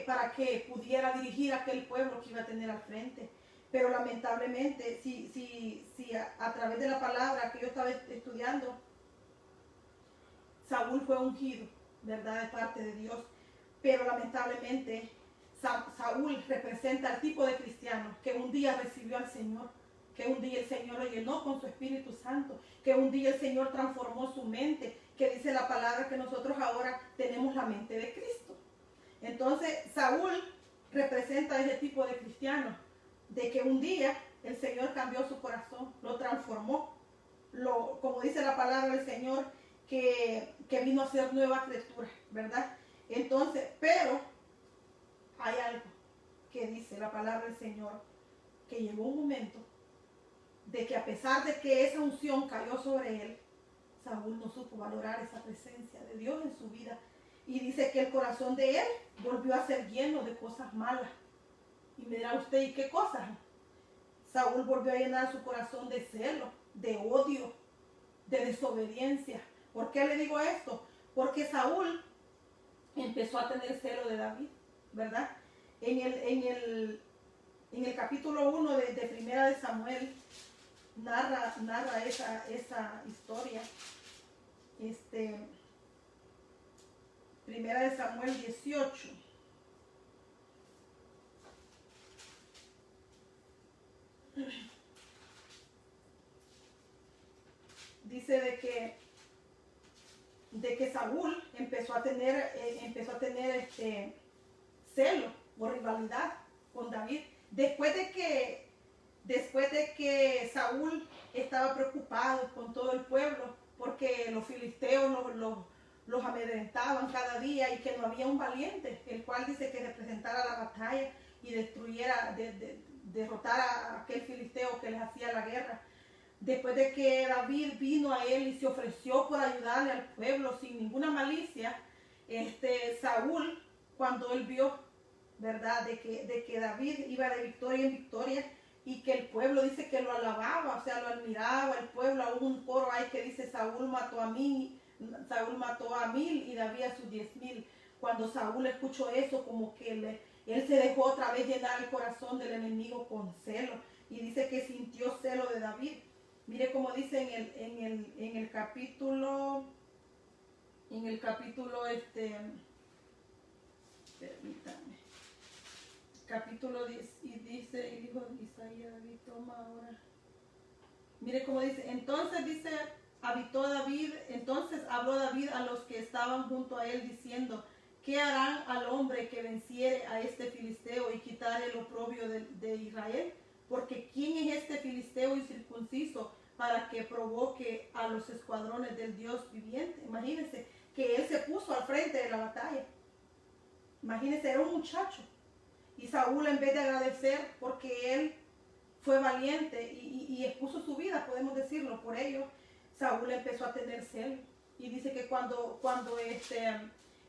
para que pudiera dirigir a aquel pueblo que iba a tener al frente. Pero lamentablemente, si a través de la palabra que yo estaba estudiando, Saúl fue ungido, ¿verdad?, de parte de Dios. Pero lamentablemente Saúl representa el tipo de cristiano que un día recibió al Señor, que un día el Señor lo llenó con su Espíritu Santo, que un día el Señor transformó su mente, que dice la palabra que nosotros ahora tenemos la mente de Cristo. Entonces Saúl representa ese tipo de cristiano, de que un día el Señor cambió su corazón, lo transformó, como dice la palabra del Señor, que vino a ser nueva criatura, ¿verdad? Entonces, pero hay algo que dice la palabra del Señor, que llegó un momento de que a pesar de que esa unción cayó sobre él, Saúl no supo valorar esa presencia de Dios en su vida. Y dice que el corazón de él volvió a ser lleno de cosas malas. Y me dirá usted, ¿y qué cosas? Saúl volvió a llenar su corazón de celo, de odio, de desobediencia. ¿Por qué le digo esto? Porque Saúl empezó a tener celo de David, ¿verdad? En el capítulo 1 de Primera de Samuel narra esa historia. Primera de Samuel 18. Dice de que Saúl empezó a tener celo o rivalidad con David después de que Saúl estaba preocupado con todo el pueblo porque los filisteos los amedrentaban cada día y que no había un valiente, el cual dice que representara la batalla y derrotara a aquel filisteo que les hacía la guerra. Después de que David vino a él y se ofreció por ayudarle al pueblo sin ninguna malicia, Saúl, cuando él vio, ¿verdad?, de que David iba de victoria en victoria y que el pueblo dice que lo alababa, o sea, lo admiraba el pueblo. Aún un coro hay que dice: Saúl mató a 1000 y David a sus 10,000. Cuando Saúl escuchó eso, como que él se dejó otra vez llenar el corazón del enemigo con celo, y dice que sintió celo de David. Mire cómo dice en el capítulo, permítame, capítulo 10, y dice, el hijo de Isaías, David, toma ahora. Mire cómo dice: entonces dice, entonces habló David a los que estaban junto a él diciendo: ¿qué harán al hombre que venciere a este filisteo y quitare el oprobio de Israel? Porque ¿quién es este filisteo incircunciso para que provoque a los escuadrones del Dios viviente? Imagínense que él se puso al frente de la batalla. Imagínense, era un muchacho. Y Saúl, en vez de agradecer porque él fue valiente y expuso su vida, podemos decirlo, por ello, Saúl empezó a tener celo. Y dice que cuando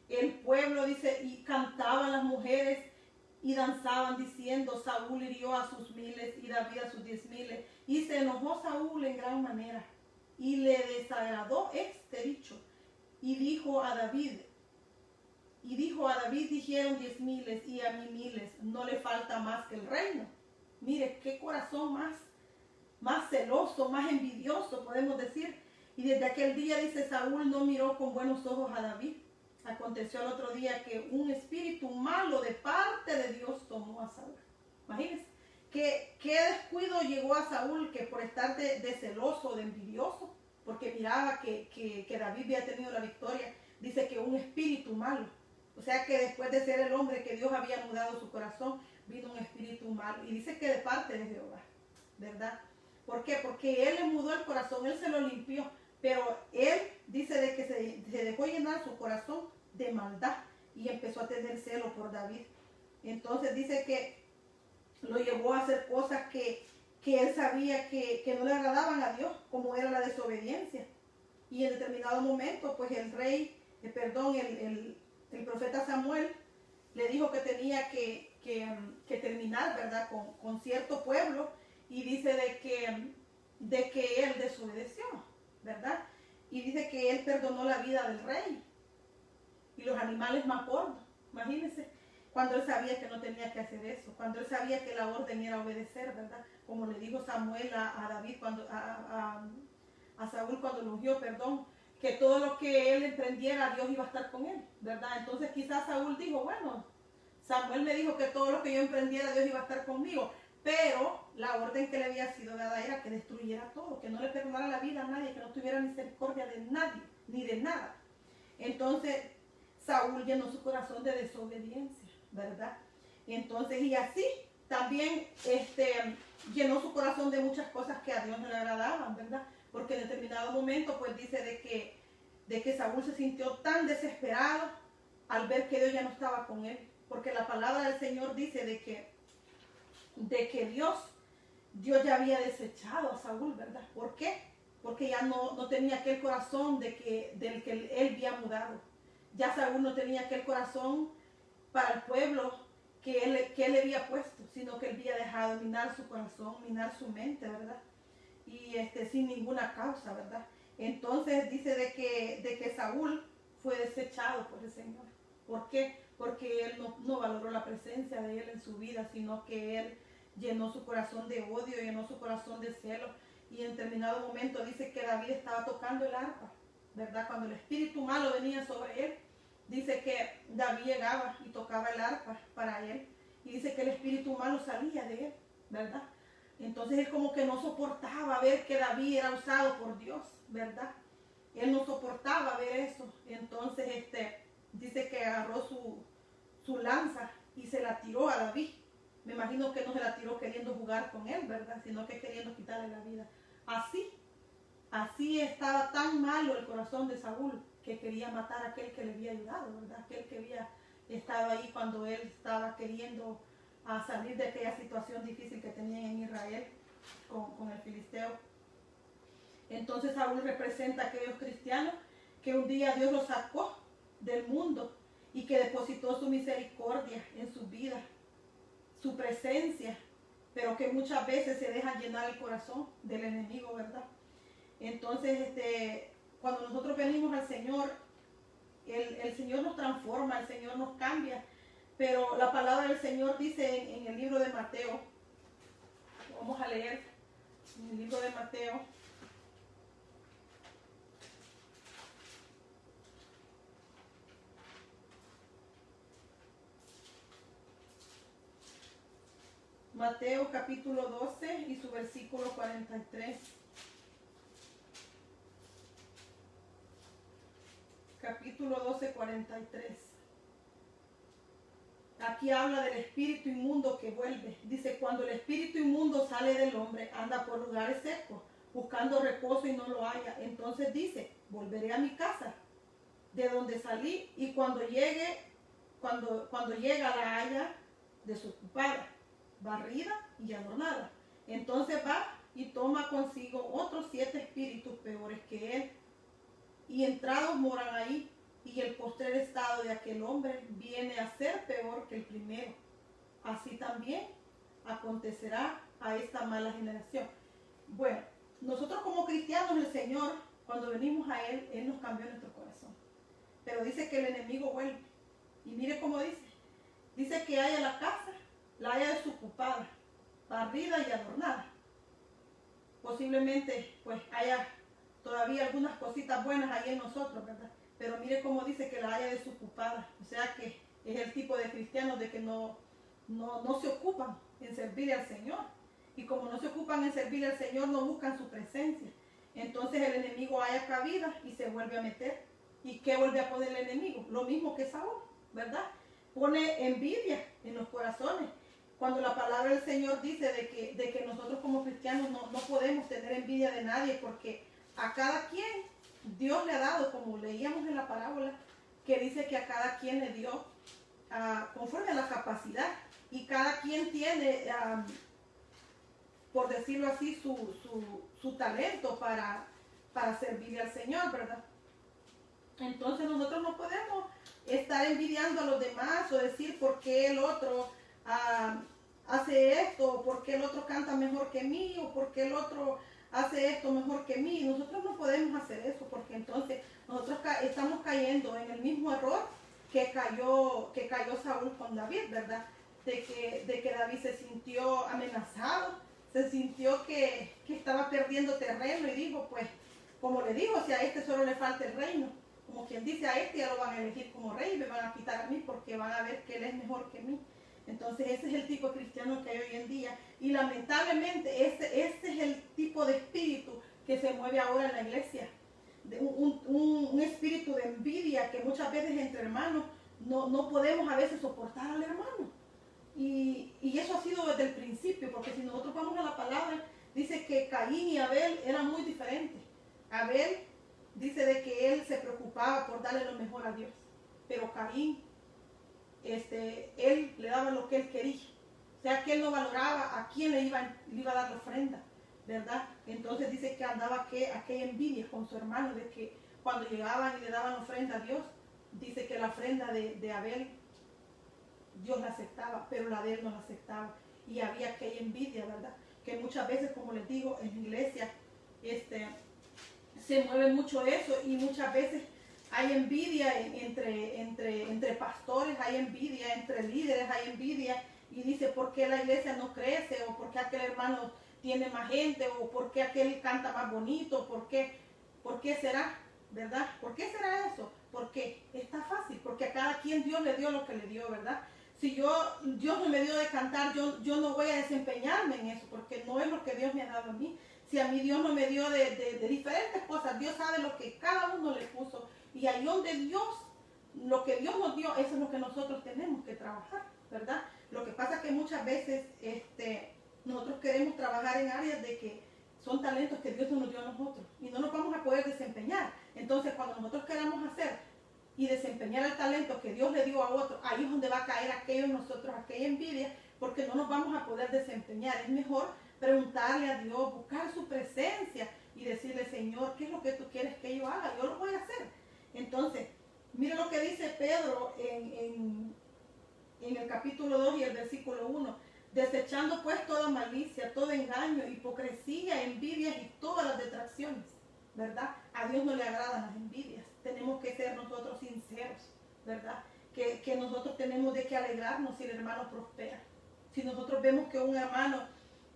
el pueblo, dice, y cantaban las mujeres y danzaban diciendo: Saúl hirió a sus 1000 y David a sus 10,000. Y se enojó Saúl en gran manera y le desagradó este dicho. Y dijo a David, dijeron 10,000 y a mí 1000, no le falta más que el reino. Mire, qué corazón más celoso, más envidioso, podemos decir. Y desde aquel día, dice, Saúl no miró con buenos ojos a David. Aconteció el otro día que un espíritu malo de parte de Dios tomó a Saúl. Imagínense, qué descuido llegó a Saúl, que por estar de celoso, de envidioso, porque miraba que David había tenido la victoria, dice que un espíritu malo. O sea que después de ser el hombre que Dios había mudado su corazón, vino un espíritu malo. Y dice que de parte de Jehová, ¿verdad? ¿Por qué? Porque él le mudó el corazón, él se lo limpió. Pero él dice de que se dejó llenar su corazón de maldad y empezó a tener celo por David. Entonces dice que lo llevó a hacer cosas que él sabía que no le agradaban a Dios, como era la desobediencia. Y en determinado momento, pues el profeta Samuel le dijo que tenía que terminar, ¿verdad?, con cierto pueblo, y dice de que él desobedeció, ¿verdad? Y dice que él perdonó la vida del rey y los animales más gordos. Imagínense, cuando él sabía que no tenía que hacer eso, cuando él sabía que la orden era obedecer, ¿verdad? Como le dijo Samuel a David, a Saúl cuando lo ungió, que todo lo que él emprendiera, Dios iba a estar con él, ¿verdad? Entonces quizás Saúl dijo: bueno, Samuel me dijo que todo lo que yo emprendiera, Dios iba a estar conmigo, pero la orden que le había sido dada era que destruyera todo, que no le perdonara la vida a nadie, que no tuviera misericordia de nadie, ni de nada. Entonces Saúl llenó su corazón de desobediencia, ¿verdad? Entonces, y así también llenó su corazón de muchas cosas que a Dios no le agradaban, ¿verdad? Porque en determinado momento, pues dice de que Saúl se sintió tan desesperado al ver que Dios ya no estaba con él. Porque la palabra del Señor dice de que Dios ya había desechado a Saúl, ¿verdad? ¿Por qué? Porque ya no tenía aquel corazón del que él había mudado. Ya Saúl no tenía aquel corazón para el pueblo que él había puesto, sino que él había dejado minar su corazón, minar su mente, ¿verdad? Y sin ninguna causa, ¿verdad? Entonces dice de que Saúl fue desechado por el Señor. ¿Por qué? Porque él no valoró la presencia de él en su vida, sino que él llenó su corazón de odio, llenó su corazón de celo. Y en determinado momento dice que David estaba tocando el arpa, ¿verdad? Cuando el espíritu malo venía sobre él, dice que David llegaba y tocaba el arpa para él. Y dice que el espíritu malo salía de él, ¿verdad? Entonces él como que no soportaba ver que David era usado por Dios, ¿verdad? Él no soportaba ver eso. Entonces dice que agarró su lanza y se la tiró a David. Me imagino que no se la tiró queriendo jugar con él, ¿verdad? Sino que queriendo quitarle la vida. Así estaba tan malo el corazón de Saúl que quería matar a aquel que le había ayudado, ¿verdad? Aquel que había estado ahí cuando él estaba queriendo salir de aquella situación difícil que tenían en Israel con el filisteo. Entonces Saúl representa a aquellos cristianos que un día Dios los sacó del mundo y que depositó su misericordia en su vida, su presencia, pero que muchas veces se deja llenar el corazón del enemigo, ¿verdad? Entonces, cuando nosotros venimos al Señor, el Señor nos transforma, el Señor nos cambia, pero la palabra del Señor dice en el libro de Mateo, vamos a leer en el libro de Mateo, Mateo capítulo 12 y su versículo 43. Capítulo 12, 43. Aquí habla del espíritu inmundo que vuelve. Dice, cuando el espíritu inmundo sale del hombre, anda por lugares secos, buscando reposo y no lo halla. Entonces dice, volveré a mi casa, de donde salí, y cuando llega la haya desocupada, barrida y adornada. Entonces va y toma consigo otros 7 espíritus peores que él, y entrados moran ahí, y el postrer estado de aquel hombre viene a ser peor que el primero. Así también acontecerá a esta mala generación. Bueno, nosotros como cristianos, el Señor, cuando venimos a Él, Él nos cambió nuestro corazón. Pero dice que el enemigo vuelve. Y mire cómo dice. Dice que haya la casa, la haya desocupada, barrida y adornada. Posiblemente pues haya todavía algunas cositas buenas ahí en nosotros, ¿verdad? Pero mire cómo dice que la haya desocupada. O sea que es el tipo de cristianos de que no se ocupan en servir al Señor. Y como no se ocupan en servir al Señor, no buscan su presencia. Entonces el enemigo haya cabida y se vuelve a meter. ¿Y qué vuelve a poner el enemigo? Lo mismo que Saúl, ¿verdad? Pone envidia en los corazones. Cuando la palabra del Señor dice de que nosotros como cristianos no podemos tener envidia de nadie, porque a cada quien Dios le ha dado, como leíamos en la parábola, que dice que a cada quien le dio conforme a la capacidad, y cada quien tiene, por decirlo así, su talento para servirle al Señor, ¿verdad? Entonces nosotros no podemos estar envidiando a los demás o decir por qué el otro hace esto, o por qué el otro canta mejor que mí, o por qué el otro hace esto mejor que mí. Nosotros no podemos hacer eso, porque entonces nosotros estamos cayendo en el mismo error que cayó Saúl con David, ¿verdad? De que David se sintió amenazado, se sintió que estaba perdiendo terreno, y dijo, pues, como le dijo, si a este solo le falta el reino, como quien dice, a este ya lo van a elegir como rey y me van a quitar a mí porque van a ver que él es mejor que mí. Entonces ese es el tipo de cristiano que hay hoy en día, y lamentablemente este es el tipo de espíritu que se mueve ahora en la iglesia, un espíritu de envidia que muchas veces entre hermanos no podemos a veces soportar al hermano, y eso ha sido desde el principio, porque si nosotros vamos a la palabra, dice que Caín y Abel eran muy diferentes. Abel dice de que él se preocupaba por darle lo mejor a Dios, pero Caín él le daba lo que él quería. O sea que él no valoraba a quién le iba a dar la ofrenda, ¿verdad? Entonces dice que andaba aquella envidia con su hermano, de que cuando llegaban y le daban ofrenda a Dios, dice que la ofrenda de Abel Dios la aceptaba, pero la de él no la aceptaba. Y había aquella envidia, ¿verdad? Que muchas veces, como les digo, en la iglesia se mueve mucho eso y muchas veces hay envidia entre pastores, hay envidia entre líderes, hay envidia y dice por qué la iglesia no crece o por qué aquel hermano tiene más gente o por qué aquel canta más bonito, por qué será, ¿verdad? ¿Por qué será eso? Porque está fácil, porque a cada quien Dios le dio lo que le dio, ¿verdad? Si Dios no me dio de cantar, yo no voy a desempeñarme en eso, porque no es lo que Dios me ha dado a mí. Si a mí Dios no me dio de diferentes cosas, Dios sabe lo que cada uno le puso. Y ahí donde lo que Dios nos dio, eso es lo que nosotros tenemos que trabajar, ¿verdad? Lo que pasa es que muchas veces nosotros queremos trabajar en áreas de que son talentos que Dios nos dio a nosotros y no nos vamos a poder desempeñar. Entonces, cuando nosotros queramos hacer y desempeñar el talento que Dios le dio a otro, ahí es donde va a caer aquello en nosotros, aquella envidia, porque no nos vamos a poder desempeñar. Es mejor preguntarle a Dios, buscar su presencia y decirle, Señor, ¿qué es lo que tú quieres que yo haga? Yo lo voy a hacer. Entonces, mire lo que dice Pedro en el capítulo 2 y el versículo 1. Desechando pues toda malicia, todo engaño, hipocresía, envidias y todas las detracciones, ¿verdad? A Dios no le agradan las envidias. Tenemos que ser nosotros sinceros, ¿verdad? Que nosotros tenemos de que alegrarnos si el hermano prospera. Si nosotros vemos que un hermano,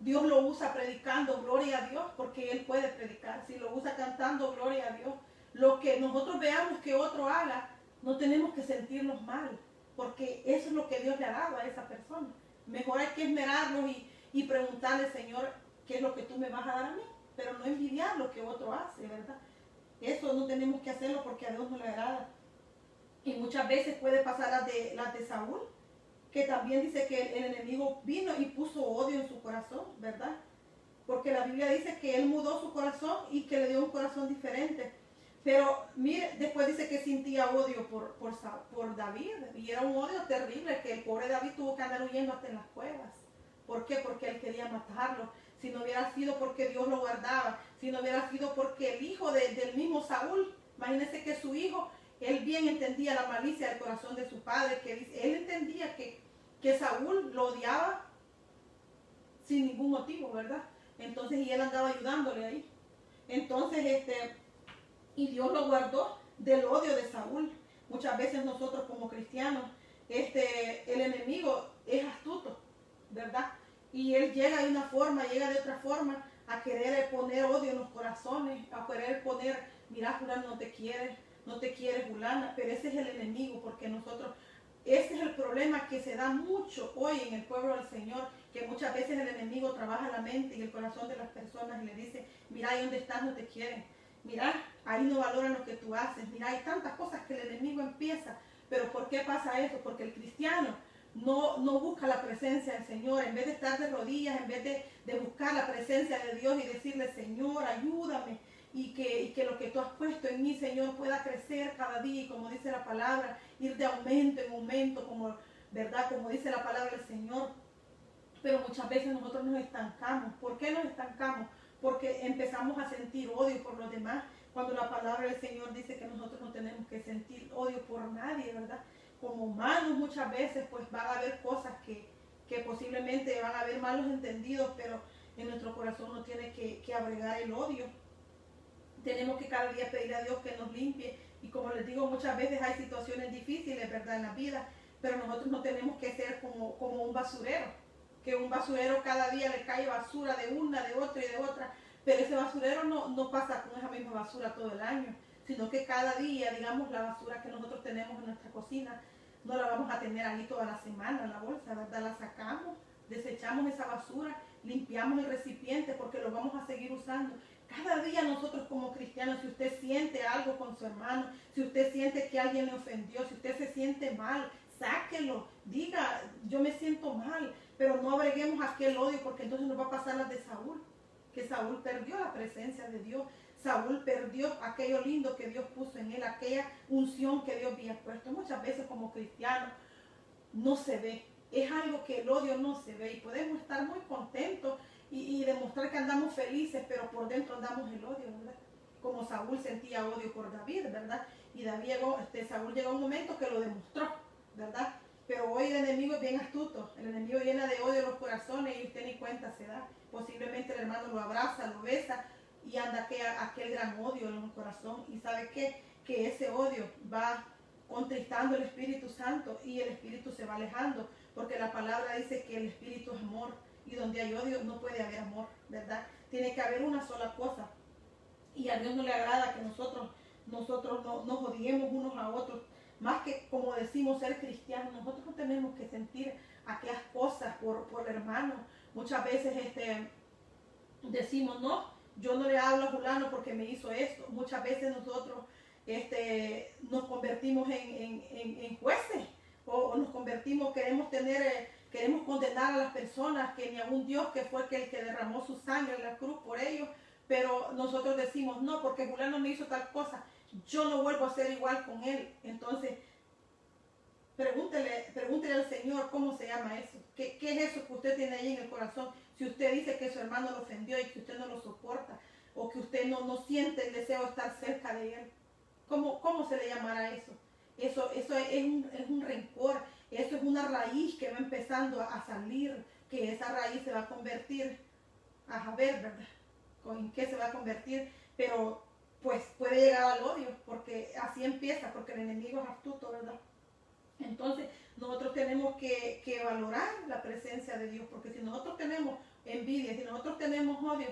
Dios lo usa predicando, gloria a Dios, porque Él puede predicar. Si lo usa cantando, gloria a Dios. Lo que nosotros veamos que otro haga, no tenemos que sentirnos mal, porque eso es lo que Dios le ha dado a esa persona. Mejor hay que esmerarnos y preguntarle, Señor, ¿qué es lo que tú me vas a dar a mí? Pero no envidiar lo que otro hace, ¿verdad? Eso no tenemos que hacerlo porque a Dios no le agrada. Y muchas veces puede pasar las de Saúl, que también dice que el enemigo vino y puso odio en su corazón, ¿verdad? Porque la Biblia dice que él mudó su corazón y que le dio un corazón diferente. Pero mire, después dice que sentía odio por David, y era un odio terrible, que el pobre David tuvo que andar huyendo hasta en las cuevas. ¿Por qué? Porque él quería matarlo. Si no hubiera sido porque Dios lo guardaba, si no hubiera sido porque el hijo del mismo Saúl, imagínense que su hijo, él bien entendía la malicia del corazón de su padre, que él entendía que Saúl lo odiaba sin ningún motivo, ¿verdad? Entonces, y él andaba ayudándole ahí. Entonces, y Dios lo guardó del odio de Saúl. Muchas veces nosotros como cristianos, el enemigo es astuto, ¿verdad? Y él llega de una forma, llega de otra forma a querer poner odio en los corazones, a querer poner, mira, fulano no te quiere fulana, pero ese es el enemigo, porque ese es el problema que se da mucho hoy en el pueblo del Señor, que muchas veces el enemigo trabaja la mente y el corazón de las personas y le dice, mira, ahí donde estás no te quieren, mira, ahí no valoran lo que tú haces, mira, hay tantas cosas que el enemigo empieza, pero ¿por qué pasa eso? Porque el cristiano no busca la presencia del Señor, en vez de estar de rodillas, en vez de buscar la presencia de Dios y decirle, Señor, ayúdame, y que lo que tú has puesto en mí, Señor, pueda crecer cada día, y como dice la palabra, ir de aumento en aumento, como, ¿verdad? Como dice la palabra del Señor. Pero muchas veces nosotros nos estancamos. ¿Por qué nos estancamos? Porque empezamos a sentir odio por los demás, cuando la palabra del Señor dice que nosotros no tenemos que sentir odio por nadie, ¿verdad? Como humanos muchas veces pues van a haber cosas que posiblemente van a haber malos entendidos, pero en nuestro corazón no tiene que abrigar el odio. Tenemos que cada día pedir a Dios que nos limpie, y como les digo, muchas veces hay situaciones difíciles, ¿verdad?, en la vida, pero nosotros no tenemos que ser como un basurero, que un basurero cada día le cae basura de una, de otra y de otra, pero ese basurero no pasa con esa misma basura todo el año, sino que cada día, digamos, la basura que nosotros tenemos en nuestra cocina, no la vamos a tener ahí toda la semana en la bolsa, ¿verdad? La sacamos, desechamos esa basura, limpiamos el recipiente porque lo vamos a seguir usando. Cada día nosotros como cristianos, si usted siente algo con su hermano, si usted siente que alguien le ofendió, si usted se siente mal, sáquelo, diga, yo me siento mal, pero no agreguemos aquel odio, porque entonces nos va a pasar las de Saúl, que Saúl perdió la presencia de Dios, Saúl perdió aquello lindo que Dios puso en él, aquella unción que Dios había puesto. Muchas veces como cristianos no se ve, es algo que el odio no se ve, y podemos estar muy contentos y demostrar que andamos felices, pero por dentro andamos el odio, ¿verdad? Como Saúl sentía odio por David, ¿verdad? Y Saúl llegó a un momento que lo demostró, ¿verdad? Pero hoy el enemigo es bien astuto, el enemigo llena de odio los corazones y usted ni cuenta se da. Posiblemente el hermano lo abraza, lo besa, y anda aquel gran odio en el corazón. Y sabe qué, que ese odio va contristando el Espíritu Santo y el Espíritu se va alejando, porque la palabra dice que el Espíritu es amor, y donde hay odio no puede haber amor, ¿verdad? Tiene que haber una sola cosa, y a Dios no le agrada que nosotros no nos odiemos unos a otros, más que como decimos ser cristianos. Nosotros no tenemos que sentir aquellas cosas por hermanos. Muchas veces decimos, no, yo no le hablo a fulano porque me hizo esto. Muchas veces nosotros nos convertimos en jueces, o nos convertimos, queremos condenar a las personas, que ni a un Dios que fue el que derramó su sangre en la cruz por ellos, pero nosotros decimos, no, porque fulano me hizo tal cosa, yo no vuelvo a ser igual con él. Entonces, pregúntele al Señor cómo se llama eso. ¿Qué es eso que usted tiene ahí en el corazón? Si usted dice que su hermano lo ofendió y que usted no lo soporta, o que usted no siente el deseo de estar cerca de él, ¿cómo se le llamará eso? Eso es un rencor, eso es una raíz que va empezando a salir, que esa raíz se va a convertir, a ver, ¿verdad? ¿En qué se va a convertir? Pero pues puede llegar al odio, porque así empieza, porque el enemigo es astuto, ¿verdad? Entonces nosotros tenemos que valorar la presencia de Dios, porque si nosotros tenemos envidia, si nosotros tenemos odio,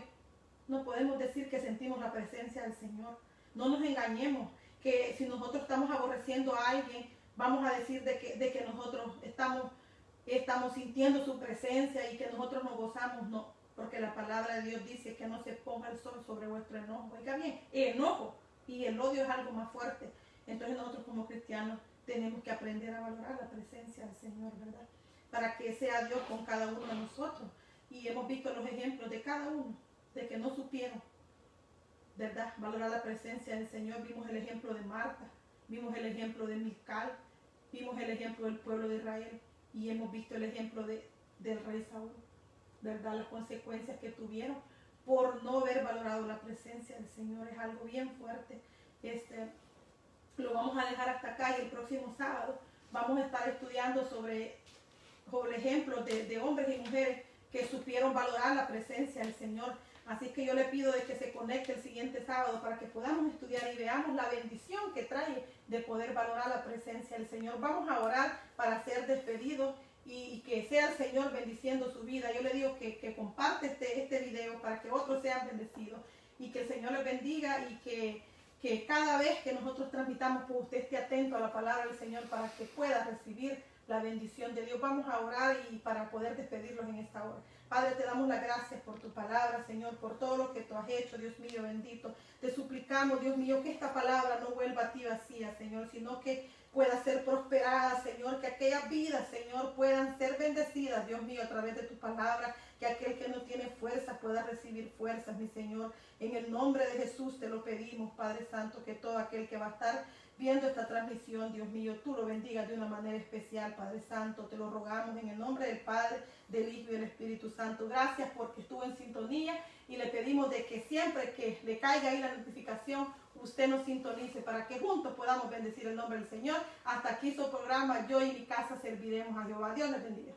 no podemos decir que sentimos la presencia del Señor. No nos engañemos, que si nosotros estamos aborreciendo a alguien, vamos a decir de que nosotros estamos sintiendo su presencia y que nosotros nos gozamos. No, porque la palabra de Dios dice que no se ponga el sol sobre vuestro enojo. Oiga bien, el enojo y el odio es algo más fuerte. Entonces nosotros como cristianos tenemos que aprender a valorar la presencia del Señor, ¿verdad? Para que sea Dios con cada uno de nosotros. Y hemos visto los ejemplos de cada uno, de que no supieron, ¿verdad?, valorar la presencia del Señor. Vimos el ejemplo de Marta, vimos el ejemplo de Mical, vimos el ejemplo del pueblo de Israel, y hemos visto el ejemplo del rey Saúl, ¿verdad? Las consecuencias que tuvieron por no haber valorado la presencia del Señor. Es algo bien fuerte. Lo vamos a dejar hasta acá, y el próximo sábado vamos a estar estudiando sobre ejemplos de hombres y mujeres que supieron valorar la presencia del Señor. Así que yo le pido de que se conecte el siguiente sábado para que podamos estudiar y veamos la bendición que trae de poder valorar la presencia del Señor. Vamos a orar para ser despedidos y que sea el Señor bendiciendo su vida. Yo le digo que comparte este video para que otros sean bendecidos, y que el Señor les bendiga, y que cada vez que nosotros transmitamos, pues usted esté atento a la palabra del Señor para que pueda recibir la bendición de Dios. Vamos a orar y para poder despedirlos en esta hora. Padre, te damos las gracias por tu palabra, Señor, por todo lo que tú has hecho, Dios mío bendito. Te suplicamos, Dios mío, que esta palabra no vuelva a ti vacía, Señor, sino que pueda ser prosperada, Señor, que aquellas vidas, Señor, puedan ser bendecidas, Dios mío, a través de tu palabra, que aquel que no tiene fuerza pueda recibir fuerzas, mi Señor. En el nombre de Jesús te lo pedimos, Padre Santo, que todo aquel que va a estar viendo esta transmisión, Dios mío, tú lo bendigas de una manera especial, Padre Santo. Te lo rogamos en el nombre del Padre, del Hijo y del Espíritu Santo. Gracias porque estuvo en sintonía, y le pedimos de que siempre que le caiga ahí la notificación, usted nos sintonice para que juntos podamos bendecir el nombre del Señor. Hasta aquí su programa, Yo y mi casa serviremos a Jehová. Dios les bendiga.